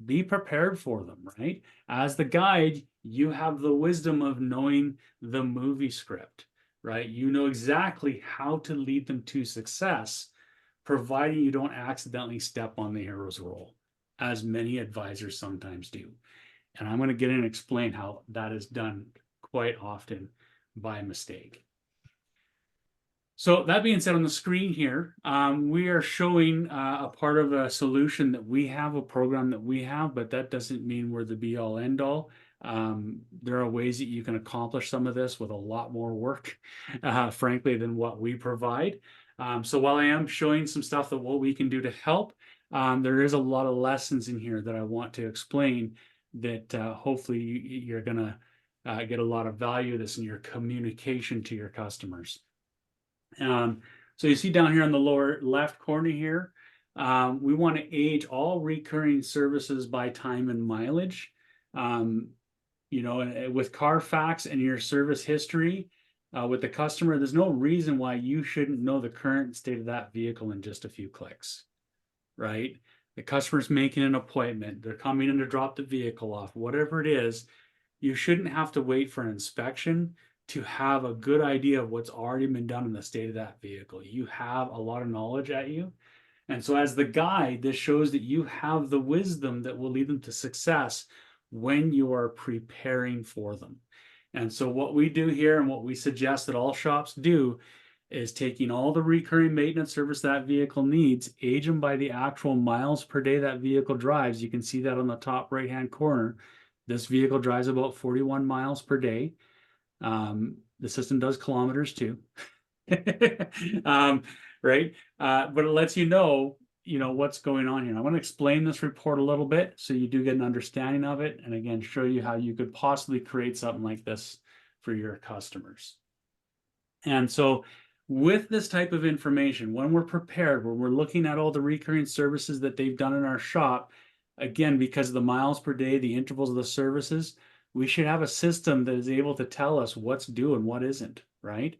be prepared for them, right? As the guide, you have the wisdom of knowing the movie script, right? You know exactly how to lead them to success, providing you don't accidentally step on the hero's role, as many advisors sometimes do. And I'm going to get in and explain how that is done quite often by mistake. So that being said, on the screen here, we are showing a part of a solution that we have, a program that we have, but that doesn't mean we're the be all end all. There are ways that you can accomplish some of this with a lot more work, frankly, than what we provide. So while I am showing some stuff that what we can do to help, there is a lot of lessons in here that I want to explain that hopefully you're going to get a lot of value of this in your communication to your customers. So you see down here in the lower left corner here, we want to age all recurring services by time and mileage. You know, with Carfax and your service history with the customer, there's no reason why you shouldn't know the current state of that vehicle in just a few clicks, right? The customer's making an appointment, they're coming in to drop the vehicle off, whatever it is, you shouldn't have to wait for an inspection to have a good idea of what's already been done in the state of that vehicle. You have a lot of knowledge at you. And so as the guide, this shows that you have the wisdom that will lead them to success when you are preparing for them. And so what we do here and what we suggest that all shops do is taking all the recurring maintenance service that vehicle needs, age them by the actual miles per day that vehicle drives. You can see that on the top right-hand corner. This vehicle drives about 41 miles per day. The system does kilometers too, right? But it lets you know what's going on here. I want to explain this report a little bit so you do get an understanding of it, and again show you how you could possibly create something like this for your customers. And so with this type of information, when we're prepared, when we're looking at all the recurring services that they've done in our shop, again, because of the miles per day, the intervals of the services, we should have a system that is able to tell us what's due and what isn't, right?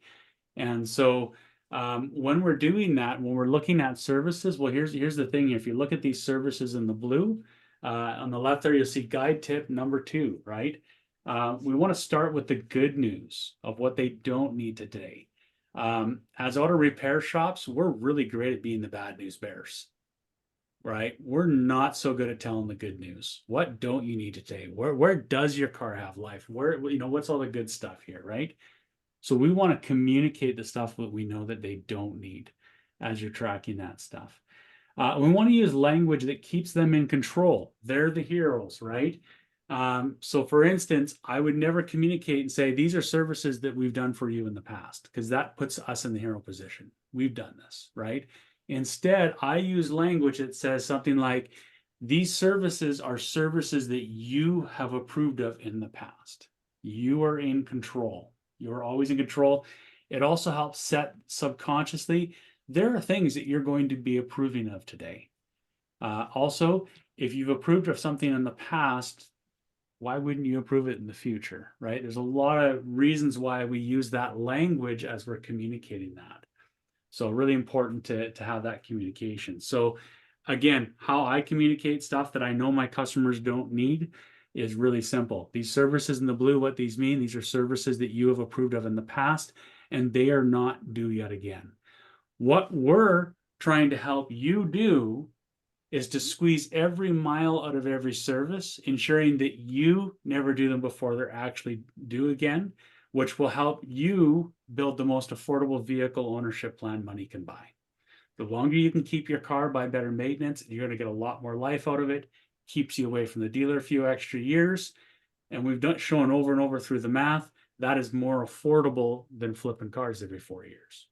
And so when we're doing that, when we're looking at services, well, here's the thing. If you look at these services in the blue, on the left there, you'll see guide tip number 2, right? We want to start with the good news of what they don't need today. As auto repair shops, we're really great at being the bad news bears. Right? We're not so good at telling the good news. What don't you need today? Where does your car have life? Where, what's all the good stuff here, right? So we want to communicate the stuff that we know that they don't need as you're tracking that stuff. We want to use language that keeps them in control. They're the heroes, right? So for instance, I would never communicate and say, these are services that we've done for you in the past, because that puts us in the hero position. We've done this, right? Instead, I use language that says something like, these services are services that you have approved of in the past. You are in control. You're always in control. It also helps set subconsciously, there are things that you're going to be approving of today. Also, if you've approved of something in the past, why wouldn't you approve it in the future, right? There's a lot of reasons why we use that language as we're communicating that. So really important to have that communication. So again, how I communicate stuff that I know my customers don't need is really simple. These services in the blue, what these mean, these are services that you have approved of in the past, and they are not due yet again. What we're trying to help you do is to squeeze every mile out of every service, ensuring that you never do them before they're actually due again, which will help you build the most affordable vehicle ownership plan money can buy. The longer you can keep your car by better maintenance, you're going to get a lot more life out of it, keeps you away from the dealer a few extra years. And we've shown over and over through the math, that is more affordable than flipping cars every 4 years.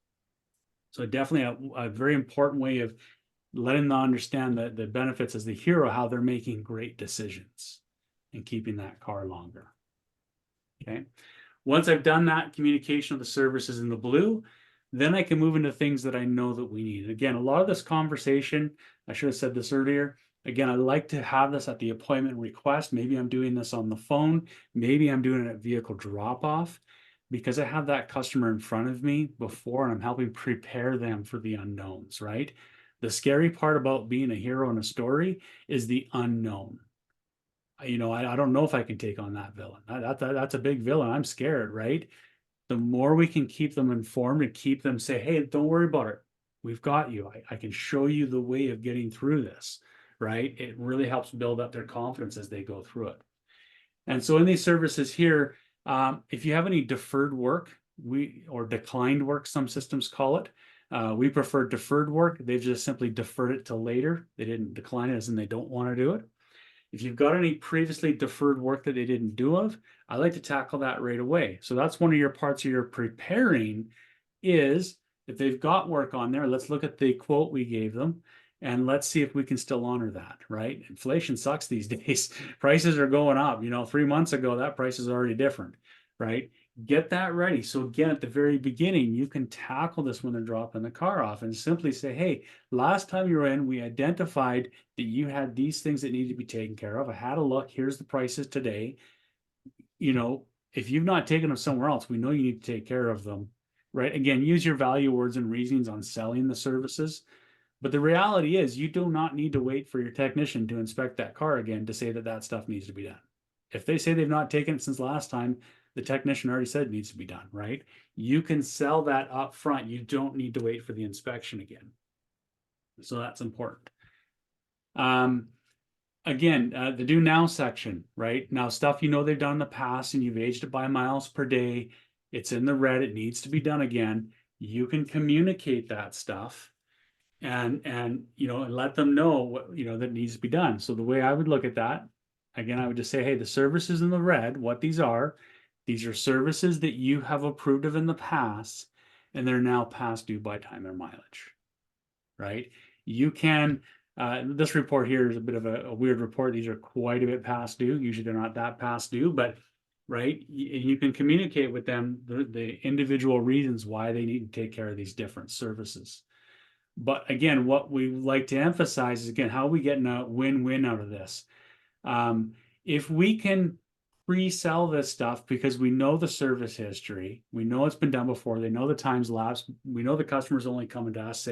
So definitely a very important way of letting them understand the benefits as the hero, how they're making great decisions and keeping that car longer. Okay. Once I've done that communication of the services in the blue, then I can move into things that I know that we need. Again, a lot of this conversation, I should have said this earlier. Again, I like to have this at the appointment request. Maybe I'm doing this on the phone. Maybe I'm doing it at vehicle drop-off, because I have that customer in front of me before and I'm helping prepare them for the unknowns, right? The scary part about being a hero in a story is the unknown. I don't know if I can take on that villain. That's a big villain. I'm scared, right? The more we can keep them informed and keep them say, hey, don't worry about it. We've got you. I can show you the way of getting through this, right? It really helps build up their confidence as they go through it. And so in these services here, if you have any deferred work, or declined work, some systems call it. We prefer deferred work. They've just simply deferred it till later. They didn't decline it as in they don't want to do it. If you've got any previously deferred work that they didn't do of, I like to tackle that right away. So that's one of your parts of your preparing is if they've got work on there, let's look at the quote we gave them and let's see if we can still honor that, right? Inflation sucks these days. Prices are going up. 3 months ago, that price is already different, right? Get that ready. So again, at the very beginning, you can tackle this when they're dropping the car off and simply say, hey, last time you were in, we identified that you had these things that need to be taken care of. I had a look. Here's the prices today. If you've not taken them somewhere else, we know you need to take care of them, right? Again, use your value words and reasonings on selling the services. But the reality is you do not need to wait for your technician to inspect that car again to say that that stuff needs to be done. If they say they've not taken it since last time, the technician already said it needs to be done, right? You can sell that up front. You don't need to wait for the inspection again. So that's important. Again, the do now section, right? Now, stuff they've done in the past and you've aged it by miles per day. It's in the red. It needs to be done again. You can communicate that stuff and let them know what, that needs to be done. So the way I would look at that, again, I would just say, hey, the services in the red, what these are services that you have approved of in the past, and they're now past due by time and mileage, right? You can, this report here is a bit of a weird report. These are quite a bit past due. Usually they're not that past due, but right, you can communicate with them the individual reasons why they need to take care of these different services. But again, what we like to emphasize is, again, how are we getting a win-win out of this? If we can pre-sell this stuff because we know the service history, we know it's been done before, they know the time's lapsed, we know the customer's only coming to us,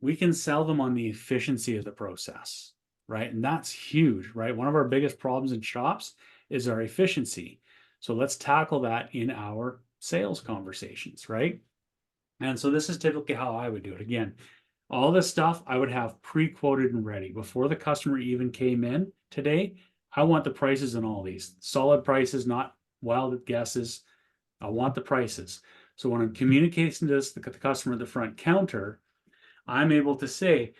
we can sell them on the efficiency of the process, right? And that's huge, right? One of our biggest problems in shops is our efficiency. So let's tackle that in our sales conversations, right? And so this is typically how I would do it. Again, all this stuff I would have pre-quoted and ready before the customer even came in today. I want the prices in all these solid prices, not wild guesses. I want the prices. So when I'm communicating this to the customer at the front counter, I'm able to say,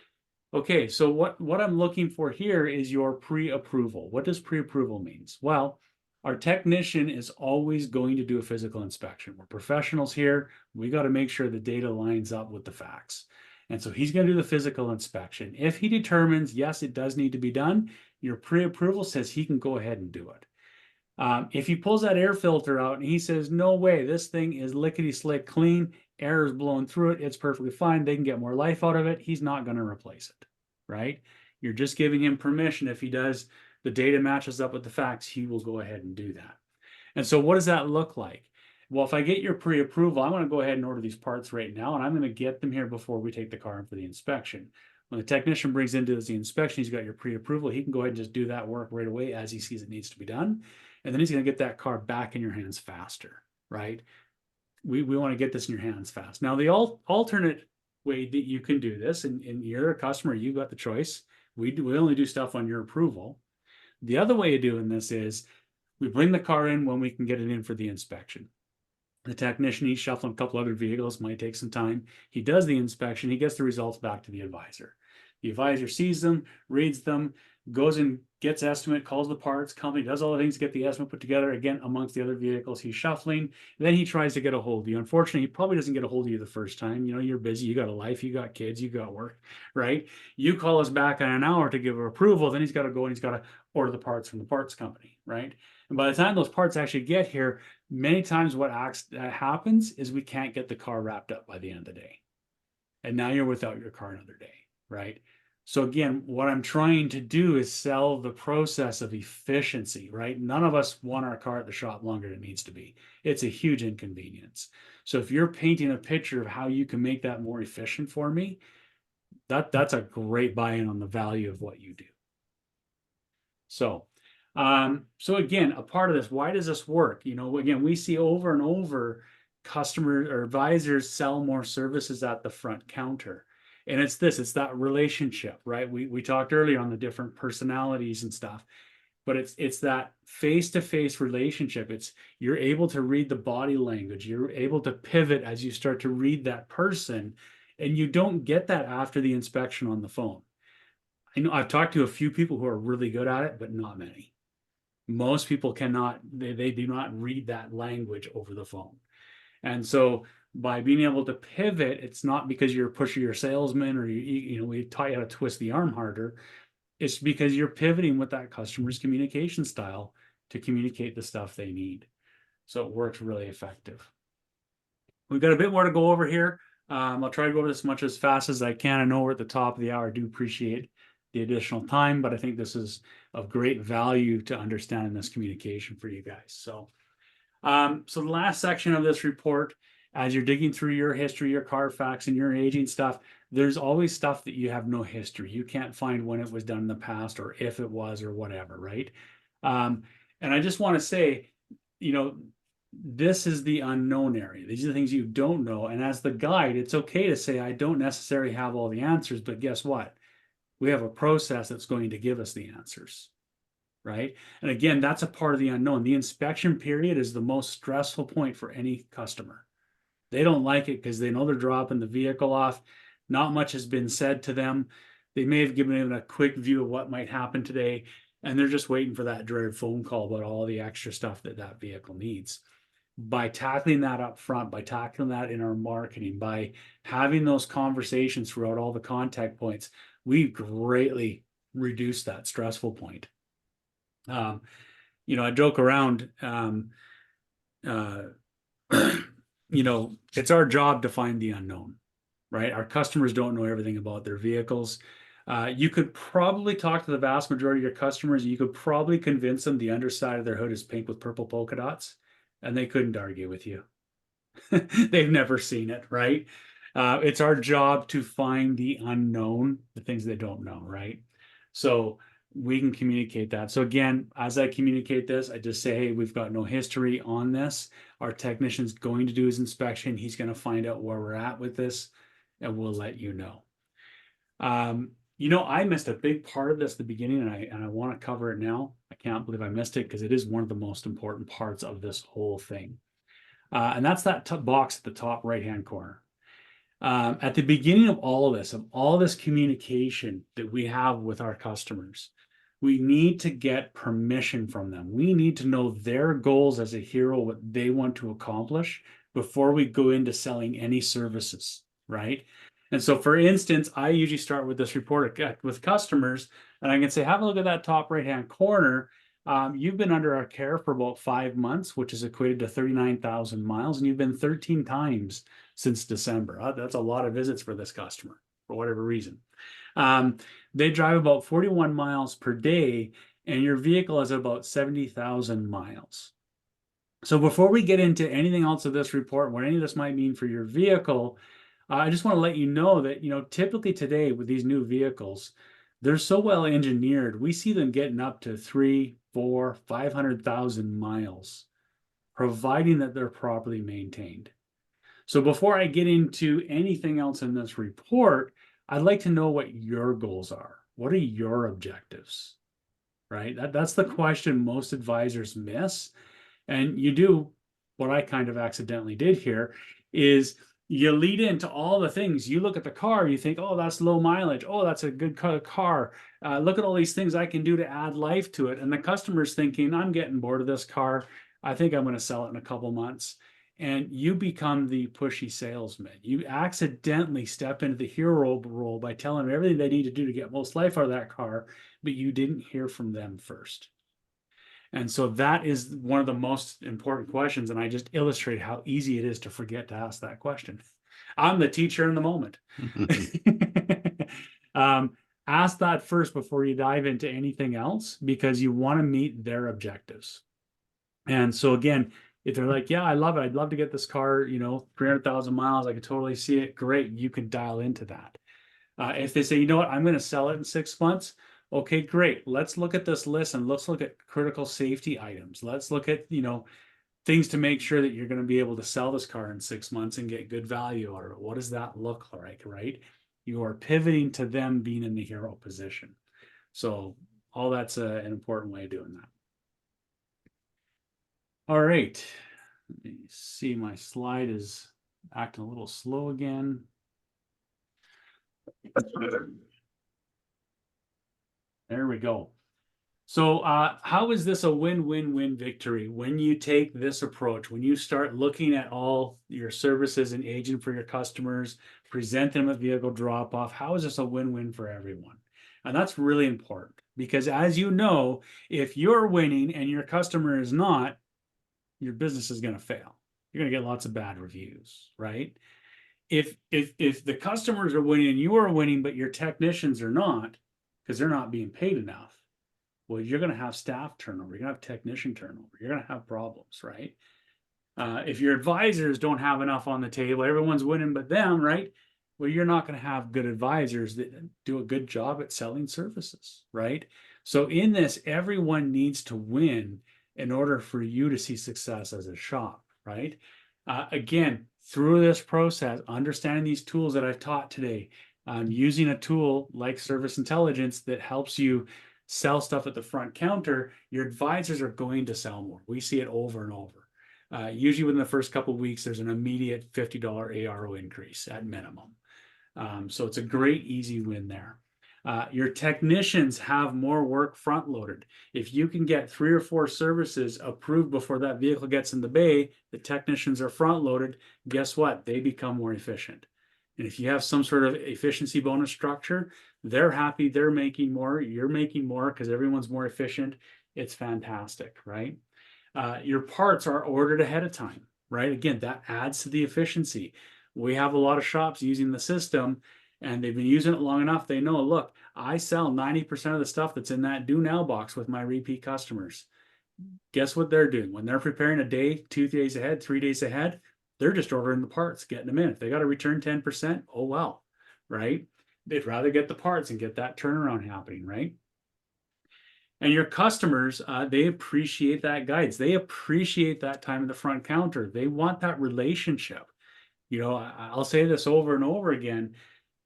okay, so what I'm looking for here is your pre-approval. What does pre-approval means? Well, our technician is always going to do a physical inspection. We're professionals here. We got to make sure the data lines up with the facts. And so he's going to do the physical inspection. If he determines, yes, it does need to be done, your pre-approval says he can go ahead and do it. If he pulls that air filter out and he says, no way, this thing is lickety-slick clean, air is blowing through it, it's perfectly fine, they can get more life out of it, he's not going to replace it, right? You're just giving him permission. If he does, the data matches up with the facts, he will go ahead and do that. And so what does that look like? Well, if I get your pre-approval, I'm going to go ahead and order these parts right now, and I'm going to get them here before we take the car in for the inspection. When the technician brings into the inspection, he's got your pre-approval. He can go ahead and just do that work right away as he sees it needs to be done. And then he's going to get that car back in your hands faster, right? We want to get this in your hands fast. Now, the alternate way that you can do this, and you're a customer, you got the choice. We only do stuff on your approval. The other way of doing this is we bring the car in when we can get it in for the inspection. The technician, he's shuffling a couple other vehicles, might take some time. He does the inspection, he gets the results back to the advisor. The advisor sees them, reads them, goes and gets estimate, calls the parts company, does all the things to get the estimate put together, again, amongst the other vehicles he's shuffling. Then he tries to get a hold of you. Unfortunately, he probably doesn't get a hold of you the first time. You're busy, you got a life, you got kids, you got work, right? You call us back in an hour to give approval, then he's got to go and he's got to order the parts from the parts company, right? And by the time those parts actually get here, many times what happens is we can't get the car wrapped up by the end of the day. And now you're without your car another day, right? So again, what I'm trying to do is sell the process of efficiency, right? None of us want our car at the shop longer than it needs to be. It's a huge inconvenience. So if you're painting a picture of how you can make that more efficient for me, that's a great buy-in on the value of what you do. So again, a part of this, why does this work? You know, again, we see over and over customers or advisors sell more services at the front counter. And it's that relationship, right? We talked earlier on the different personalities and stuff, but it's that face-to-face relationship. It's you're able to read the body language, you're able to pivot as you start to read that person, and you don't get that after the inspection on the phone. I know I've talked to a few people who are really good at it, but not many. Most people cannot, they do not read that language over the phone. And so by being able to pivot, it's not because you're pushing your salesman or we taught you how to twist the arm harder. It's because you're pivoting with that customer's communication style to communicate the stuff they need. So it works really effective. We've got a bit more to go over here. I'll try to go over this much as fast as I can. I know we're at the top of the hour. I do appreciate the additional time, but I think this is of great value to understanding this communication for you guys. So the last section of this report, as you're digging through your history, your Carfax and your aging stuff, there's always stuff that you have no history. You can't find when it was done in the past or if it was or whatever, right? And I just want to say, this is the unknown area. These are the things you don't know. And as the guide, it's okay to say, I don't necessarily have all the answers, but guess what? We have a process that's going to give us the answers, right? And again, that's a part of the unknown. The inspection period is the most stressful point for any customer. They don't like it because they know they're dropping the vehicle off. Not much has been said to them. They may have given them a quick view of what might happen today, and they're just waiting for that dreaded phone call about all the extra stuff that vehicle needs. By tackling that up front, by tackling that in our marketing, by having those conversations throughout all the contact points, we greatly reduce that stressful point. I joke around, it's our job to find the unknown, right? Our customers don't know everything about their vehicles. You could probably talk to the vast majority of your customers. You could probably convince them the underside of their hood is pink with purple polka dots, and they couldn't argue with you. They've never seen it, right? It's our job to find the unknown, the things they don't know, right? So we can communicate that. So again, as I communicate this, I just say, hey, we've got no history on this. Our technician's going to do his inspection. He's going to find out where we're at with this, and we'll let you know. I missed a big part of this at the beginning, and I want to cover it now. I can't believe I missed it because it is one of the most important parts of this whole thing. And that's that box at the top right-hand corner. At the beginning of all of this communication that we have with our customers, we need to get permission from them. We need to know their goals as a hero, what they want to accomplish before we go into selling any services, right? And so, for instance, I usually start with this report with customers, and I can say, have a look at that top right-hand corner. You've been under our care for about 5 months, which is equated to 39,000 miles, and you've been 13 times since December. That's a lot of visits for this customer, for whatever reason. They drive about 41 miles per day, and your vehicle has about 70,000 miles. So before we get into anything else of this report, what any of this might mean for your vehicle, I just want to let you know that, typically today with these new vehicles, they're so well engineered. We see them getting up to 300, 400, 500,000 miles, providing that they're properly maintained. So before I get into anything else in this report, I'd like to know what your goals are. What are your objectives, right? That's the question most advisors miss. And you do what I kind of accidentally did here is you lead into all the things. You look at the car, you think, oh, that's low mileage. Oh, that's a good car. Look at all these things I can do to add life to it. And the customer's thinking, I'm getting bored of this car. I think I'm going to sell it in a couple months. And you become the pushy salesman. You accidentally step into the hero role by telling them everything they need to do to get most life out of that car, but you didn't hear from them first. And so that is one of the most important questions. And I just illustrate how easy it is to forget to ask that question. I'm the teacher in the moment. Ask that first before you dive into anything else, because you want to meet their objectives. And so again, if they're like, yeah, I love it. I'd love to get this car, 300,000 miles. I could totally see it. Great. You can dial into that. If they say, you know what, I'm going to sell it in 6 months. Okay, great. Let's look at this list and let's look at critical safety items. Let's look at, things to make sure that you're going to be able to sell this car in 6 months and get good value out of it. What does that look like, right? You are pivoting to them being in the hero position. So all that's an important way of doing that. All right. Let me see, my slide is acting a little slow again. There we go. So how is this a win-win-win victory when you take this approach, when you start looking at all your services and agent for your customers, present them a vehicle drop-off? How is this a win-win for everyone? And that's really important because, as you know, if you're winning and your customer is not, your business is going to fail. You're going to get lots of bad reviews, right? If the customers are winning and you are winning, but your technicians are not, because they're not being paid enough, well, you're going to have staff turnover. You're going to have technician turnover. You're going to have problems, right? If your advisors don't have enough on the table, everyone's winning but them, right? Well, you're not going to have good advisors that do a good job at selling services, right? So in this, everyone needs to win in order for you to see success as a shop, right? Again, through this process, understanding these tools that I've taught today, using a tool like Service Intelligence that helps you sell stuff at the front counter, your advisors are going to sell more. We see it over and over. Usually within the first couple of weeks, there's an immediate $50 ARO increase at minimum. So it's a great, easy win there. Your technicians have more work front loaded. If you can get 3 or 4 services approved before that vehicle gets in the bay, the technicians are front loaded. Guess what? They become more efficient. And if you have some sort of efficiency bonus structure, they're happy, they're making more, you're making more because everyone's more efficient. It's fantastic, right? Your parts are ordered ahead of time, right? Again, that adds to the efficiency. We have a lot of shops using the system and they've been using it long enough. They know, look, I sell 90% of the stuff that's in that do now box with my repeat customers. Guess what they're doing? When they're preparing a day, 2 days ahead, 3 days ahead, they're just ordering the parts, getting them in. If they got to return 10%, oh well, right? They'd rather get the parts and get that turnaround happening, right? And your customers, they appreciate that guidance. They appreciate that time at the front counter. They want that relationship. I'll say this over and over again.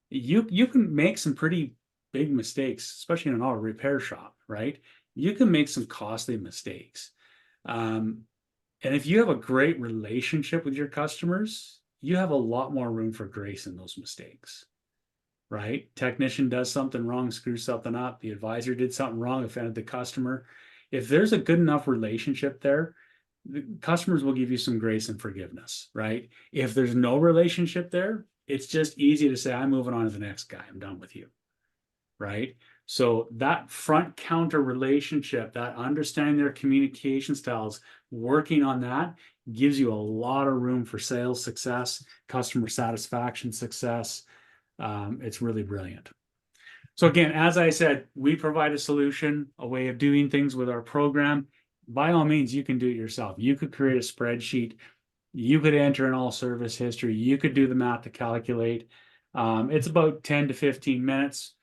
You can make some pretty big mistakes, especially in an auto repair shop, right? You can make some costly mistakes. And if you have a great relationship with your customers, you have a lot more room for grace in those mistakes, right? Technician does something wrong, screws something up. The advisor did something wrong, offended the customer. If there's a good enough relationship there, the customers will give you some grace and forgiveness, right? If there's no relationship there, it's just easy to say, I'm moving on to the next guy. I'm done with you, right? So that front counter relationship, that understanding their communication styles, working on that gives you a lot of room for sales success, customer satisfaction success. It's really brilliant. So again, as I said, we provide a solution, a way of doing things with our program. By all means, you can do it yourself. You could create a spreadsheet. You could enter in all service history. You could do the math to calculate. It's about 10 to 15 minutes.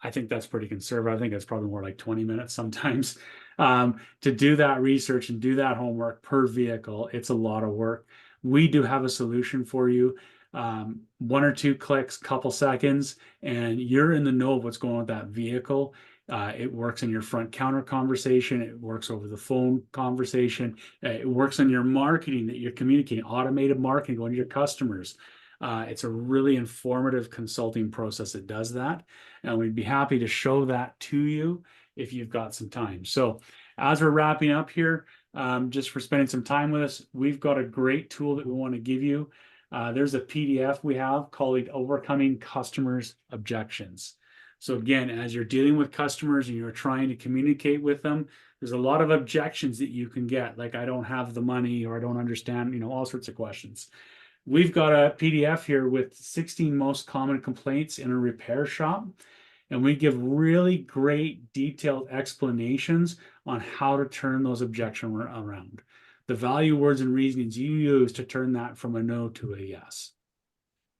I think that's pretty conservative. I think it's probably more like 20 minutes sometimes to do that research and do that homework per vehicle. It's a lot of work. We do have a solution for you. 1 or 2 clicks, couple seconds, and you're in the know of what's going on with that vehicle. It works in your front counter conversation. It works over the phone conversation. It works on your marketing that you're communicating, automated marketing going to your customers. It's a really informative consulting process that does that. And we'd be happy to show that to you if you've got some time. So as we're wrapping up here, just for spending some time with us, we've got a great tool that we want to give you. There's a PDF we have called Overcoming Customers' Objections. So again, as you're dealing with customers and you're trying to communicate with them, there's a lot of objections that you can get, like I don't have the money or I don't understand, all sorts of questions. We've got a PDF here with 16 most common complaints in a repair shop, and we give really great detailed explanations on how to turn those objections around. The value, words, and reasonings you use to turn that from a no to a yes.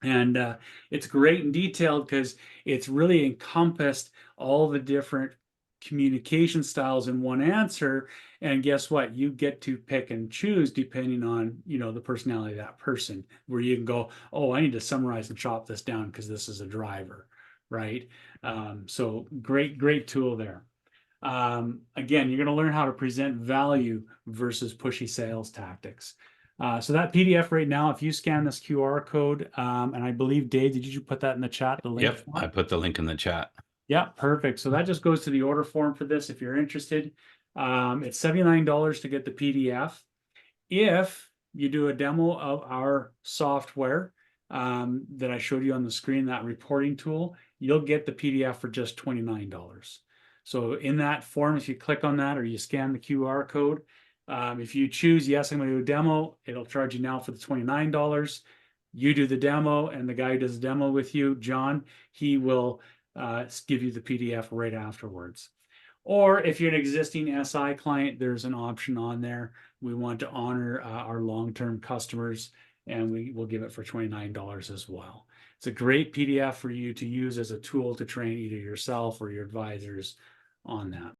And it's great and detailed because it's really encompassed all the different communication styles in one answer. And guess what? You get to pick and choose depending on, the personality of that person, where you can go, oh, I need to summarize and chop this down because this is a driver, right? So great tool there. Again, you're going to learn how to present value versus pushy sales tactics. So that PDF right now, if you scan this QR code, and I believe, Dave, did you put that in the chat? The link? Yep, I put the link in the chat. Yeah, perfect. So that just goes to the order form for this if you're interested. It's $79 to get the PDF. If you do a demo of our software that I showed you on the screen, that reporting tool, you'll get the PDF for just $29. So in that form, if you click on that or you scan the QR code, if you choose, yes, I'm going to do a demo, it'll charge you now for the $29. You do the demo, and the guy who does the demo with you, John, he will give you the PDF right afterwards. Or if you're an existing SI client, there's an option on there. We want to honor our long-term customers, and we will give it for $29 as well. It's a great PDF for you to use as a tool to train either yourself or your advisors on that.